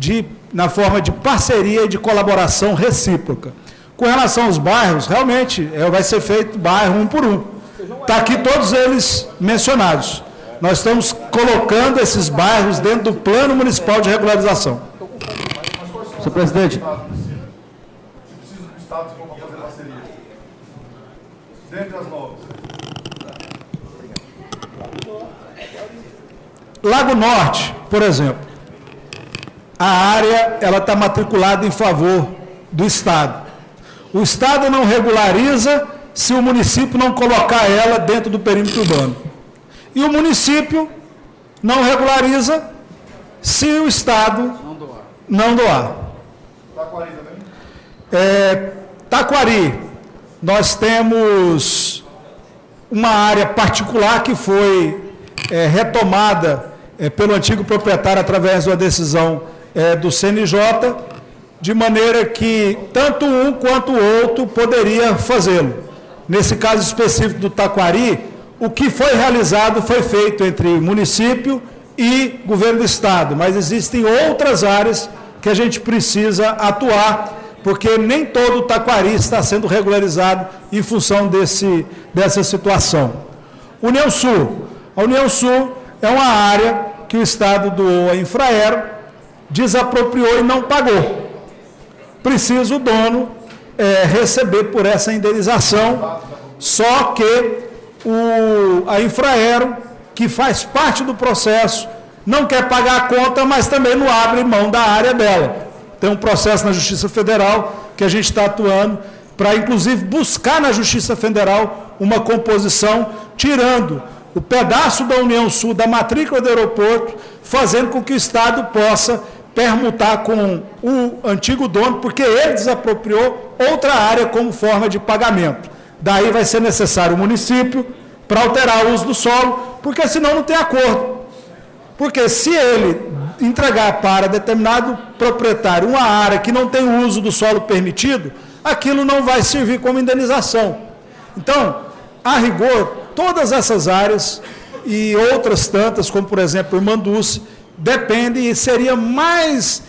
na forma de parceria e de colaboração recíproca. Com relação aos bairros, realmente, vai ser feito bairro um por um. Está aqui todos eles mencionados. Nós estamos colocando esses bairros dentro do Plano Municipal de Regularização. Senhor presidente. Precisa do Estado se for para fazer parceria. Dentre as 9. Lago Norte, por exemplo, a área ela está matriculada em favor do Estado. O Estado não regulariza se o município não colocar ela dentro do perímetro urbano. E o município não regulariza se o Estado não doar. Taquari, nós temos uma área particular que foi retomada pelo antigo proprietário através de uma decisão do CNJ, de maneira que tanto um quanto o outro poderia fazê-lo. Nesse caso específico do Taquari, o que foi realizado foi feito entre município e governo do Estado, mas existem outras áreas que a gente precisa atuar, porque nem todo o Taquari está sendo regularizado em função dessa situação. União Sul. A União Sul é uma área que o Estado doou a Infraero, desapropriou e não pagou. Precisa o dono receber por essa indenização, só que a Infraero, que faz parte do processo, não quer pagar a conta, mas também não abre mão da área dela. Tem um processo na Justiça Federal que a gente está atuando para, inclusive, buscar na Justiça Federal uma composição, tirando o pedaço da União Sul da matrícula do aeroporto, fazendo com que o Estado possa permutar com o antigo dono, porque ele desapropriou outra área como forma de pagamento. Daí vai ser necessário o município para alterar o uso do solo, porque senão não tem acordo. Porque se ele entregar para determinado proprietário uma área que não tem o uso do solo permitido, aquilo não vai servir como indenização. Então, a rigor, todas essas áreas e outras tantas, como por exemplo Irmanduce, dependem e seria mais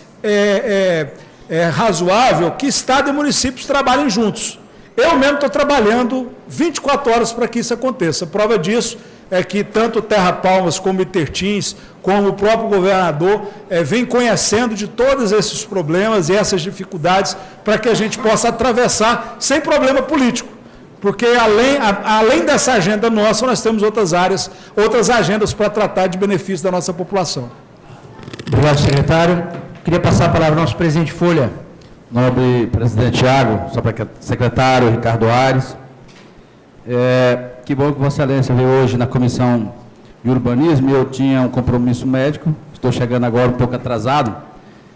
razoável que Estado e municípios trabalhem juntos. Eu mesmo estou trabalhando 24 horas para que isso aconteça. Prova disso é que tanto Terra Palmas como Itertins, como o próprio governador, vem conhecendo de todos esses problemas e essas dificuldades para que a gente possa atravessar sem problema político. Porque além dessa agenda nossa, nós temos outras áreas, outras agendas para tratar de benefícios da nossa população. Obrigado, secretário. Queria passar a palavra ao nosso presidente de Folha. Nobre presidente Thiago, secretário Ricardo Aires. Que bom que Vossa Excelência veio hoje na Comissão de Urbanismo. Eu tinha um compromisso médico, estou chegando agora um pouco atrasado,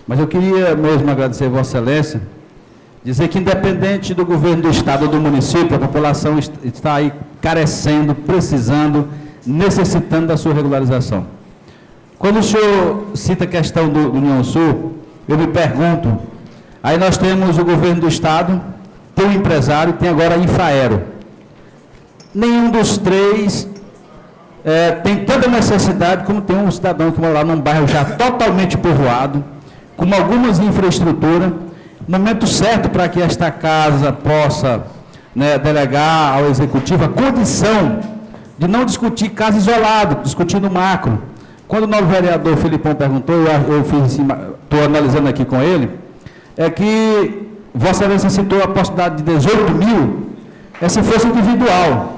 mas eu queria mesmo agradecer a Vossa Excelência, dizer que independente do governo do Estado ou do município, a população está aí carecendo, precisando, necessitando da sua regularização. Quando o senhor cita a questão do União Sul, eu me pergunto, aí nós temos o governo do Estado, tem o empresário, tem agora a Infraero. Nenhum dos três tem tanta necessidade como tem um cidadão que mora lá num bairro já totalmente povoado, com algumas infraestruturas, no momento certo para que esta casa possa delegar ao Executivo a condição de não discutir caso isolado, discutir no macro. Quando o novo vereador Filipão perguntou, eu estou analisando aqui com ele, é que Vossa Excelência citou a possibilidade de 18 mil, se fosse individual.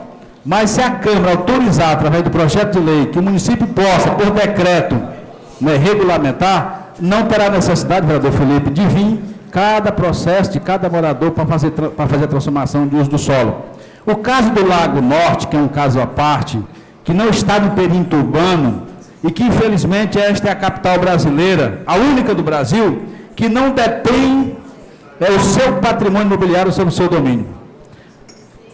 Mas se a Câmara autorizar, através do projeto de lei, que o município possa, por decreto, regulamentar, não terá necessidade, vereador Felipe, de vir cada processo de cada morador para fazer a transformação de uso do solo. O caso do Lago Norte, que é um caso à parte, que não está no perímetro urbano, e que, infelizmente, esta é a capital brasileira, a única do Brasil, que não detém o seu patrimônio imobiliário sobre o seu domínio.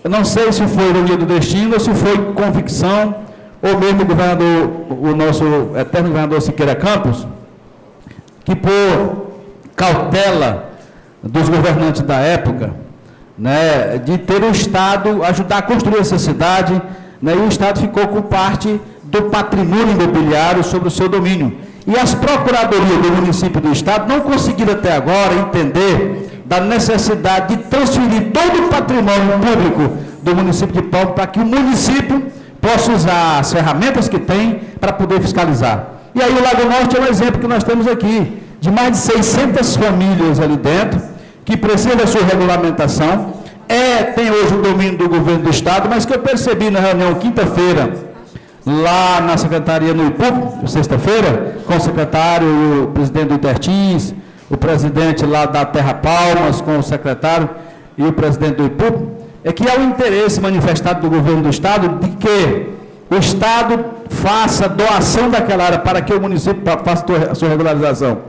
Eu não sei se foi ironia do destino, ou se foi convicção, ou mesmo o nosso eterno governador Siqueira Campos, que por cautela dos governantes da época, de ter o Estado ajudar a construir essa cidade, e o Estado ficou com parte do patrimônio imobiliário sobre o seu domínio. E as procuradorias do município e do Estado não conseguiram até agora entender da necessidade de transferir todo o patrimônio público do município de Palmas para que o município possa usar as ferramentas que tem para poder fiscalizar. E aí o Lago Norte é um exemplo que nós temos aqui, de mais de 600 famílias ali dentro, que precisam da sua regulamentação. Tem hoje o domínio do governo do Estado, mas que eu percebi na reunião quinta-feira, lá na Secretaria no IPUP, sexta-feira, com o secretário e o presidente do Itertins, o presidente lá da Terra Palmas, com o secretário e o presidente do IPUP, é que há um interesse manifestado do governo do Estado de que o Estado faça doação daquela área para que o município faça a sua regularização.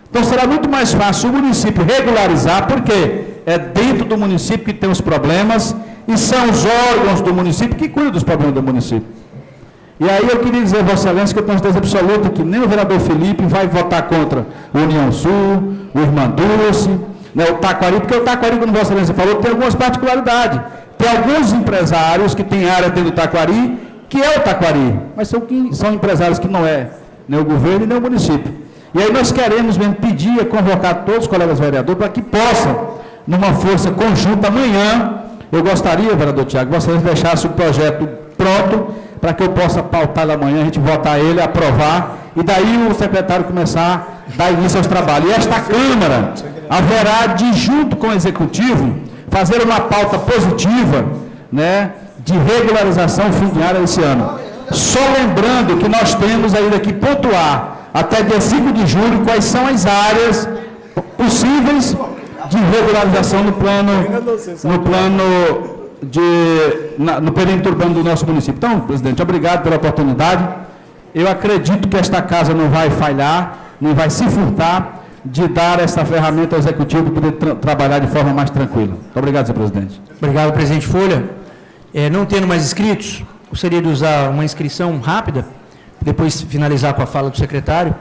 Então será muito mais fácil o município regularizar, porque é dentro do município que tem os problemas e são os órgãos do município que cuidam dos problemas do município. E aí eu queria dizer a Vossa Excelência que eu tenho certeza absoluta que nem o vereador Felipe vai votar contra o União Sul, o Irmã Dulce, né, o Taquari, porque o Taquari, como Vossa Excelência falou, tem algumas particularidades. Tem alguns empresários que têm área dentro do Taquari, que é o Taquari, mas são empresários que não é nem o governo e nem o município. E aí nós queremos mesmo pedir, convocar todos os colegas vereadores para que possam, numa força conjunta, amanhã, eu gostaria, vereador Tiago, que Vossa Excelência deixasse o projeto pronto, para que eu possa pautar amanhã, a gente votar ele, aprovar, e daí o secretário começar a dar início aos trabalhos. E esta Câmara haverá de, junto com o Executivo, fazer uma pauta positiva, né, de regularização fundiária esse ano. Só lembrando que nós temos ainda que pontuar, até dia 5 de julho, quais são as áreas possíveis de regularização no perímetro urbano do nosso município. Então, presidente, obrigado pela oportunidade. Eu acredito que esta casa não vai falhar, não vai se furtar de dar essa ferramenta ao Executivo para poder trabalhar de forma mais tranquila. Muito obrigado, senhor presidente. Obrigado, presidente Folha. Não tendo mais inscritos, gostaria de usar uma inscrição rápida, depois finalizar com a fala do secretário.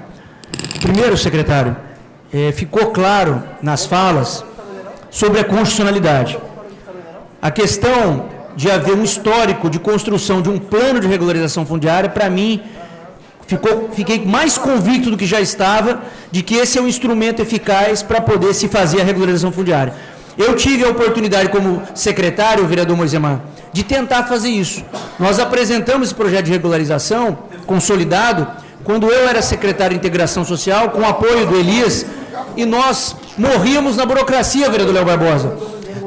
Primeiro, secretário, ficou claro nas falas sobre a constitucionalidade. A questão de haver um histórico de construção de um plano de regularização fundiária, para mim, fiquei mais convicto do que já estava, de que esse é um instrumento eficaz para poder se fazer a regularização fundiária. Eu tive a oportunidade, como secretário, o vereador Moisemar, de tentar fazer isso. Nós apresentamos esse projeto de regularização consolidado, quando eu era secretário de Integração Social, com o apoio do Elias, e nós morríamos na burocracia, vereador Léo Barbosa.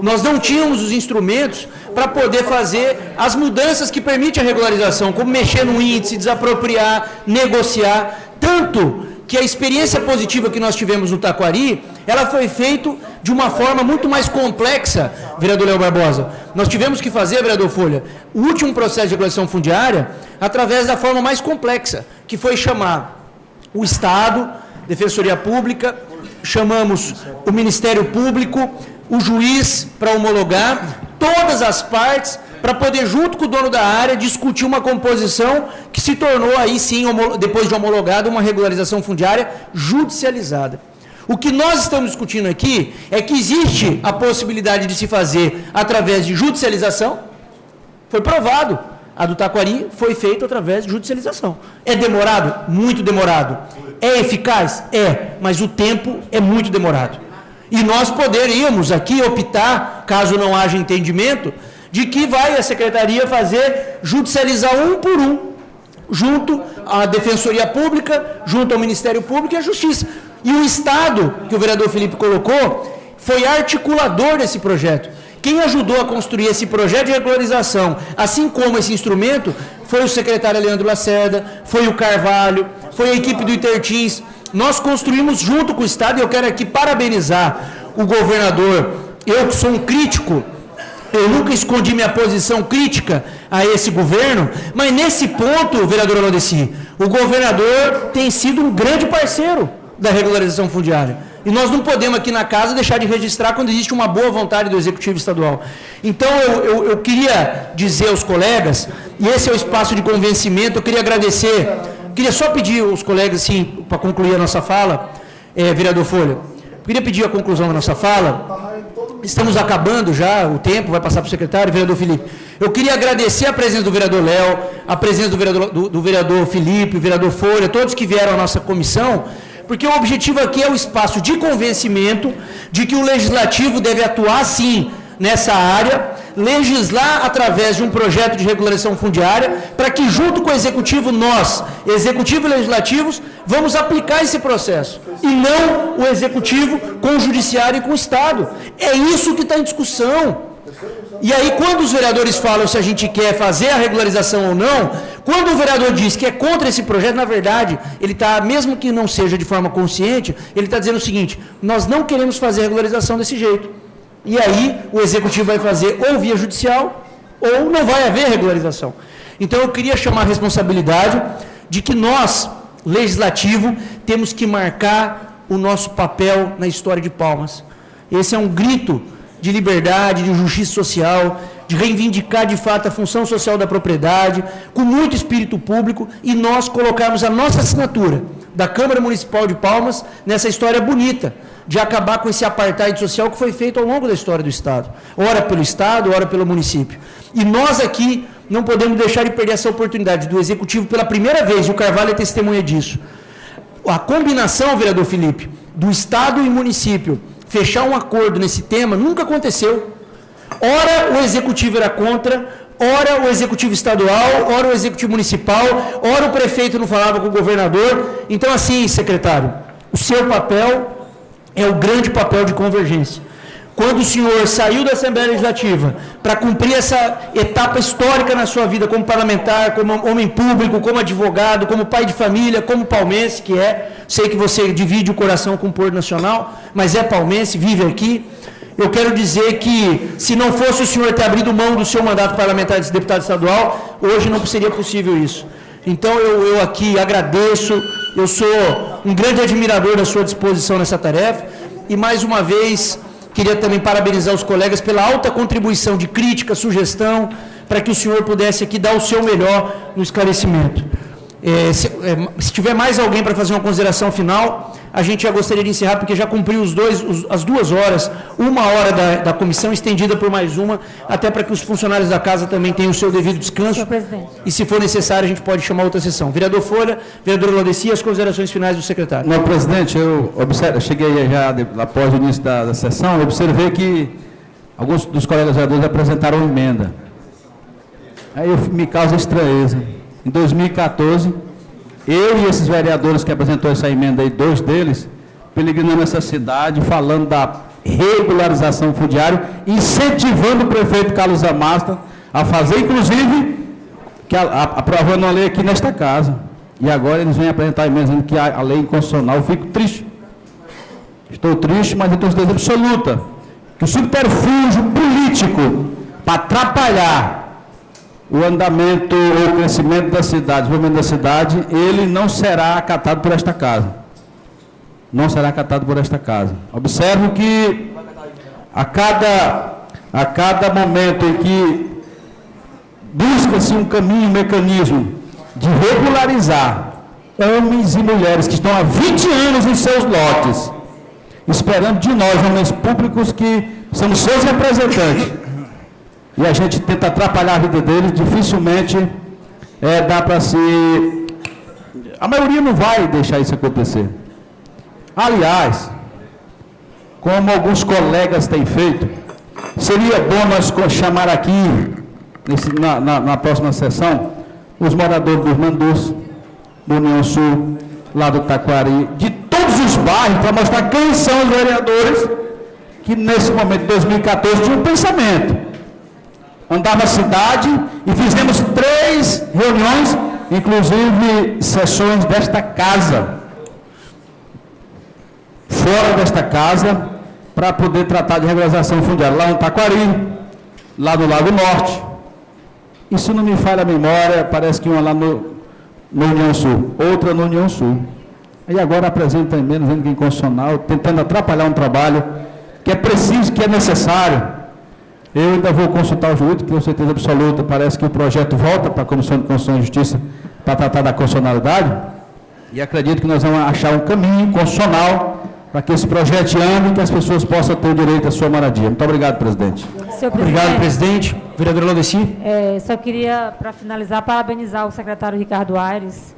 Nós não tínhamos os instrumentos para poder fazer as mudanças que permitem a regularização, como mexer no índice, desapropriar, negociar, tanto que a experiência positiva que nós tivemos no Taquari, ela foi feita de uma forma muito mais complexa, vereador Léo Barbosa. Nós tivemos que fazer, vereador Folha, o último processo de regulação fundiária através da forma mais complexa, que foi chamar o Estado, Defensoria Pública, chamamos o Ministério Público, o juiz para homologar, todas as partes, para poder, junto com o dono da área, discutir uma composição que se tornou, aí sim, depois de homologada, uma regularização fundiária judicializada. O que nós estamos discutindo aqui é que existe a possibilidade de se fazer através de judicialização. Foi provado. A do Taquari foi feita através de judicialização. É demorado? Muito demorado. É eficaz? É, mas o tempo é muito demorado. E nós poderíamos aqui optar, caso não haja entendimento, de que vai a Secretaria fazer, judicializar um por um, junto à Defensoria Pública, junto ao Ministério Público e à Justiça. E o Estado, que o vereador Felipe colocou, foi articulador desse projeto. Quem ajudou a construir esse projeto de regularização, assim como esse instrumento, foi o secretário Leandro Lacerda, foi o Carvalho, foi a equipe do Intertins. Nós construímos junto com o Estado, e eu quero aqui parabenizar o governador. Eu que sou um crítico, eu nunca escondi minha posição crítica a esse governo, mas nesse ponto, vereador Alodeci, o governador tem sido um grande parceiro da regularização fundiária. E nós não podemos aqui na casa deixar de registrar quando existe uma boa vontade do Executivo Estadual. Então, eu queria dizer aos colegas, e esse é o espaço de convencimento, eu queria agradecer, queria só pedir aos colegas, assim, para concluir a nossa fala, vereador Folha, queria pedir a conclusão da nossa fala. Estamos acabando já, o tempo vai passar para o secretário, vereador Felipe. Eu queria agradecer a presença do vereador Léo, a presença do vereador Felipe, o vereador Folha, todos que vieram à nossa comissão, porque o objetivo aqui é o espaço de convencimento de que o Legislativo deve atuar, sim, nessa área, legislar através de um projeto de regularização fundiária, para que, junto com o Executivo, nós, Executivo e Legislativos, vamos aplicar esse processo, e não o Executivo com o Judiciário e com o Estado. É isso que está em discussão. E aí, quando os vereadores falam se a gente quer fazer a regularização ou não, quando o vereador diz que é contra esse projeto, na verdade, ele está, mesmo que não seja de forma consciente, ele está dizendo o seguinte: nós não queremos fazer a regularização desse jeito. E aí, o Executivo vai fazer ou via judicial, ou não vai haver regularização. Então, eu queria chamar a responsabilidade de que nós, legislativo, temos que marcar o nosso papel na história de Palmas. Esse é um grito de liberdade, de justiça social, de reivindicar de fato a função social da propriedade, com muito espírito público, e nós colocarmos a nossa assinatura da Câmara Municipal de Palmas nessa história bonita, de acabar com esse apartheid social que foi feito ao longo da história do Estado. Ora pelo Estado, ora pelo município. E nós aqui não podemos deixar de perder essa oportunidade do Executivo pela primeira vez, e o Carvalho é testemunha disso. A combinação, vereador Felipe, do Estado e município, fechar um acordo nesse tema, nunca aconteceu. Ora o Executivo era contra, ora o Executivo estadual, ora o Executivo municipal, ora o prefeito não falava com o governador. Então, assim, secretário, o seu papel é o grande papel de convergência. Quando o senhor saiu da Assembleia Legislativa para cumprir essa etapa histórica na sua vida como parlamentar, como homem público, como advogado, como pai de família, como palmense, que sei que você divide o coração com o Porto Nacional, mas é palmense, vive aqui. Eu quero dizer que, se não fosse o senhor ter abrido mão do seu mandato parlamentar de deputado estadual, hoje não seria possível isso. Então, eu aqui agradeço, eu sou um grande admirador da sua disposição nessa tarefa, e mais uma vez queria também parabenizar os colegas pela alta contribuição de crítica, sugestão, para que o senhor pudesse aqui dar o seu melhor no esclarecimento. Se tiver mais alguém para fazer uma consideração final, a gente já gostaria de encerrar, porque já cumpriu as 2 horas, 1 hora da comissão, estendida por mais uma, até para que os funcionários da casa também tenham o seu devido descanso. Senhor presidente. E, se for necessário, a gente pode chamar outra sessão. Vereador Folha, vereador Laudeci, as considerações finais do secretário. Não, presidente, eu cheguei já após o início da sessão, eu observei que alguns dos colegas vereadores apresentaram uma emenda. Aí me causa estranheza. Em 2014, eu e esses vereadores que apresentou essa emenda aí, 2 deles, peregrinando essa cidade, falando da regularização fundiária, incentivando o prefeito Carlos Amasta a fazer, inclusive, aprovando uma lei aqui nesta casa. E agora eles vêm apresentar a emenda dizendo que a lei é inconstitucional. Eu fico triste. Estou triste, mas eu tenho certeza absoluta que o subterfúgio político para atrapalhar o andamento ou o crescimento da cidade, o desenvolvimento da cidade, ele não será acatado por esta casa. Não será acatado por esta casa. Observo que a cada momento em que busca-se um caminho, um mecanismo de regularizar homens e mulheres que estão há 20 anos em seus lotes, esperando de nós, homens públicos, que somos seus representantes, e a gente tenta atrapalhar a vida deles, dificilmente dá para se... A maioria não vai deixar isso acontecer. Aliás, como alguns colegas têm feito, seria bom nós chamar aqui, na próxima sessão, os moradores dos Mandus, do União Sul, lá do Taquari, de todos os bairros, para mostrar quem são os vereadores que, nesse momento de 2014, tinham um pensamento. Andava a cidade e fizemos 3 reuniões, inclusive sessões desta casa, fora desta casa, para poder tratar de regularização fundiária, lá no Taquari, lá no Lago Norte. E, se não me falha a memória, parece que uma lá no União Sul, outra no União Sul. Aí agora apresenta emenda dizendo que é inconstitucional, tentando atrapalhar um trabalho que é preciso, que é necessário. Eu ainda vou consultar o juiz, que tenho certeza absoluta, parece que o projeto volta para a Comissão de Constituição e Justiça para tratar da constitucionalidade, e acredito que nós vamos achar um caminho constitucional para que esse projeto ande e que as pessoas possam ter o direito à sua moradia. Muito obrigado, presidente. Obrigado, presidente. Vereador Laudeci. Só queria, para finalizar, parabenizar o secretário Ricardo Aires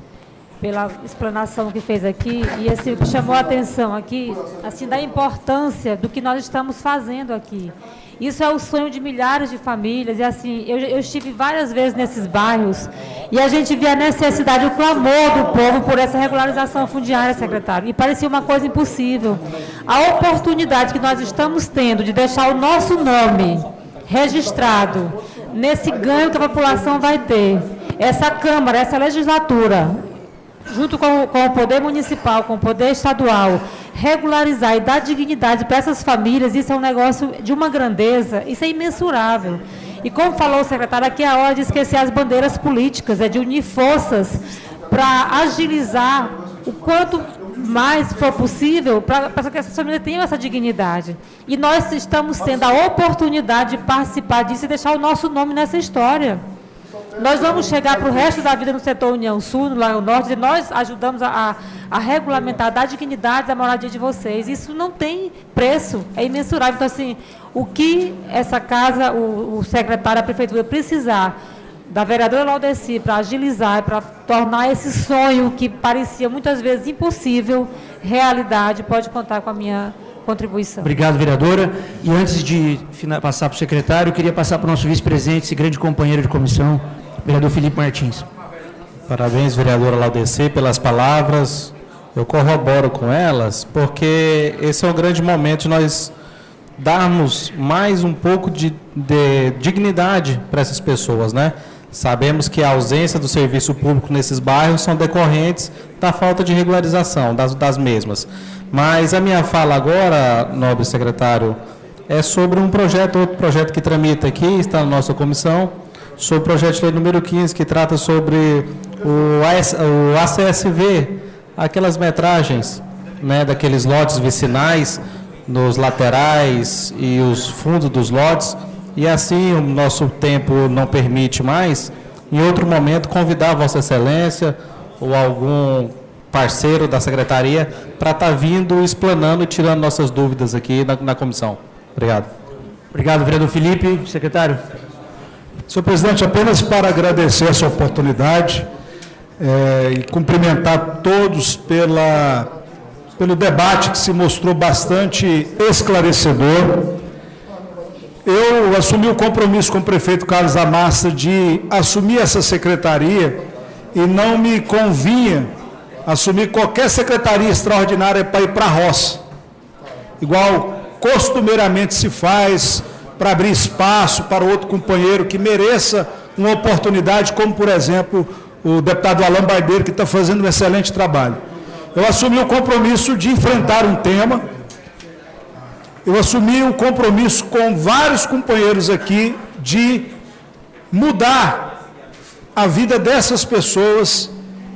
pela explanação que fez aqui, e assim, o que chamou a atenção aqui, assim, da importância do que nós estamos fazendo aqui. Isso é o sonho de milhares de famílias, e assim, eu estive várias vezes nesses bairros, e a gente via a necessidade, o clamor do povo por essa regularização fundiária, secretário, e parecia uma coisa impossível. A oportunidade que nós estamos tendo de deixar o nosso nome registrado nesse ganho que a população vai ter, essa Câmara, essa legislatura, junto com o poder municipal, com o poder estadual, regularizar e dar dignidade para essas famílias, isso é um negócio de uma grandeza, isso é imensurável. E como falou o secretário, aqui é a hora de esquecer as bandeiras políticas, é de unir forças para agilizar o quanto mais for possível, para que essas famílias tenham essa dignidade. E nós estamos tendo a oportunidade de participar disso e deixar o nosso nome nessa história. Nós vamos chegar para o resto da vida no setor União Sul, no Lago Norte, e nós ajudamos a regulamentar, a dar dignidade à moradia de vocês. Isso não tem preço, é imensurável. Então, assim, o que essa casa, o secretário, a prefeitura precisar da vereadora Laudeci para agilizar, para tornar esse sonho que parecia muitas vezes impossível, realidade, pode contar com a minha contribuição. Obrigado, vereadora. E antes de passar para o secretário, eu queria passar para o nosso vice-presidente, esse grande companheiro de comissão, vereador Felipe Martins. Parabéns, vereadora Laudeci, pelas palavras. Eu corroboro com elas, porque esse é um grande momento de nós darmos mais um pouco de dignidade para essas pessoas, né? Sabemos que a ausência do serviço público nesses bairros são decorrentes da falta de regularização das mesmas. Mas a minha fala agora, nobre secretário, é sobre um projeto, outro projeto que tramita aqui, está na nossa comissão, sobre o projeto de lei número 15, que trata sobre o ACSV, aquelas metragens, né, daqueles lotes vicinais, nos laterais e os fundos dos lotes, e assim o nosso tempo não permite mais, em outro momento, convidar Vossa Excelência ou algum parceiro da Secretaria para estar vindo, explanando e tirando nossas dúvidas aqui na comissão. Obrigado. Obrigado, vereador Felipe. Secretário. Senhor presidente, apenas para agradecer essa oportunidade e cumprimentar todos pelo debate que se mostrou bastante esclarecedor. Eu assumi o compromisso com o prefeito Carlos Amassa de assumir essa secretaria e não me convinha assumir qualquer secretaria extraordinária para ir para a roça, igual costumeiramente se faz, para abrir espaço para outro companheiro que mereça uma oportunidade, como, por exemplo, o deputado Alain Barbeiro, que está fazendo um excelente trabalho. Eu assumi o compromisso de enfrentar um tema, eu assumi um compromisso com vários companheiros aqui de mudar a vida dessas pessoas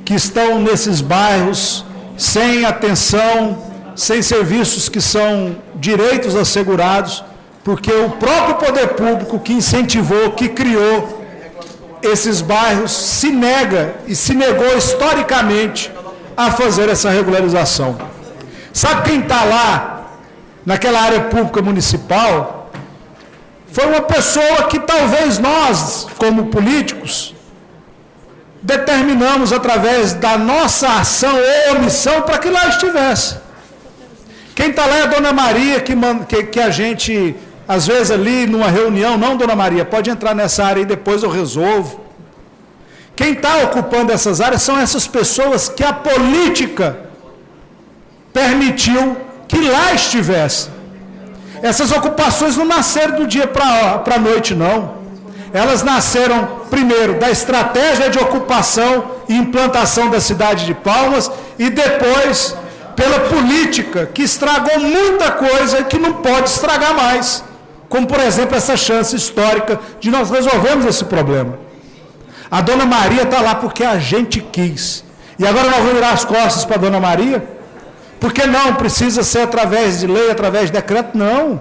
que estão nesses bairros sem atenção, sem serviços que são direitos assegurados, porque o próprio poder público que incentivou, que criou esses bairros, se nega e se negou historicamente a fazer essa regularização. Sabe quem está lá, naquela área pública municipal? Foi uma pessoa que talvez nós, como políticos, determinamos através da nossa ação ou omissão para que lá estivesse. Quem está lá é a Dona Maria, que a gente, às vezes ali numa reunião, não, Dona Maria, pode entrar nessa área e depois eu resolvo. Quem está ocupando essas áreas são essas pessoas que a política permitiu que lá estivesse. Essas ocupações não nasceram do dia para a noite, não. Elas nasceram, primeiro, da estratégia de ocupação e implantação da cidade de Palmas e depois pela política que estragou muita coisa que não pode estragar mais. Como, por exemplo, essa chance histórica de nós resolvermos esse problema. A Dona Maria está lá porque a gente quis. E agora nós vamos virar as costas para a Dona Maria? Porque não precisa ser através de lei, através de decreto, não.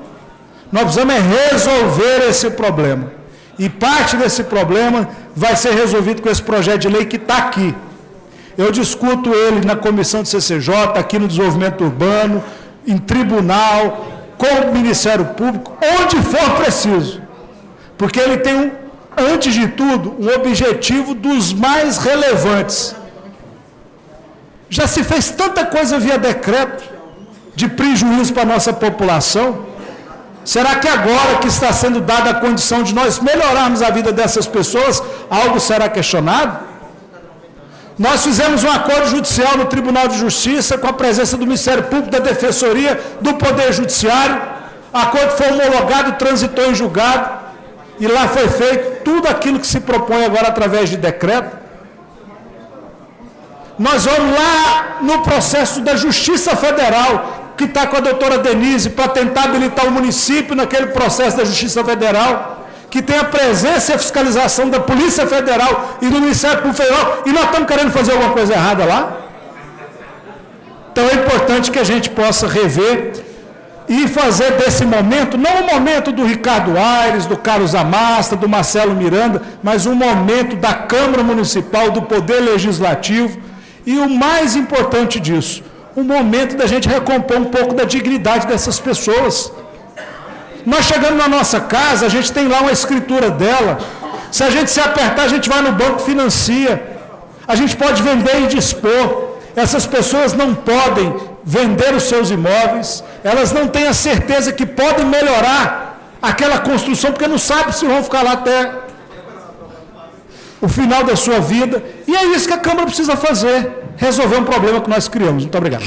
Nós precisamos resolver esse problema. E parte desse problema vai ser resolvido com esse projeto de lei que está aqui. Eu discuto ele na comissão de CCJ, aqui no desenvolvimento urbano, em tribunal, com o Ministério Público, onde for preciso. Porque ele tem, antes de tudo, um objetivo dos mais relevantes. Já se fez tanta coisa via decreto, de prejuízo para a nossa população. Será que agora que está sendo dada a condição de nós melhorarmos a vida dessas pessoas, algo será questionado? Nós fizemos um acordo judicial no Tribunal de Justiça, com a presença do Ministério Público, da Defensoria, do Poder Judiciário. O acordo foi homologado, transitou em julgado, e lá foi feito tudo aquilo que se propõe agora através de decreto. Nós vamos lá no processo da Justiça Federal, que está com a doutora Denise, para tentar habilitar o município naquele processo da Justiça Federal, que tem a presença e a fiscalização da Polícia Federal e do Ministério Público Federal, e nós estamos querendo fazer alguma coisa errada lá? Então é importante que a gente possa rever e fazer desse momento, não o momento do Ricardo Aires, do Carlos Amasta, do Marcelo Miranda, mas um momento da Câmara Municipal, do Poder Legislativo, e o mais importante disso, o momento da gente recompor um pouco da dignidade dessas pessoas. Nós chegamos na nossa casa, a gente tem lá uma escritura dela, se a gente se apertar, a gente vai no banco, financia, a gente pode vender e dispor. Essas pessoas não podem vender os seus imóveis, elas não têm a certeza que podem melhorar aquela construção, porque não sabem se vão ficar lá até o final da sua vida, e é isso que a Câmara precisa fazer, resolver um problema que nós criamos. Muito obrigado.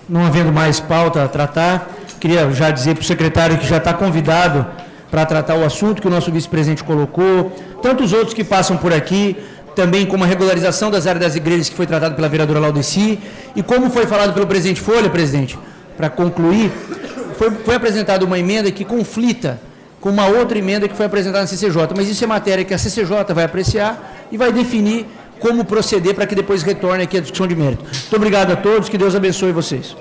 Não havendo mais pauta a tratar, queria já dizer para o secretário que já está convidado para tratar o assunto que o nosso vice-presidente colocou, tantos outros que passam por aqui, também como a regularização das áreas das igrejas, que foi tratado pela vereadora Laudeci, e como foi falado pelo presidente Folha, presidente, para concluir, foi apresentada uma emenda que conflita com uma outra emenda que foi apresentada na CCJ, mas isso é matéria que a CCJ vai apreciar e vai definir como proceder para que depois retorne aqui a discussão de mérito. Muito obrigado a todos, que Deus abençoe vocês.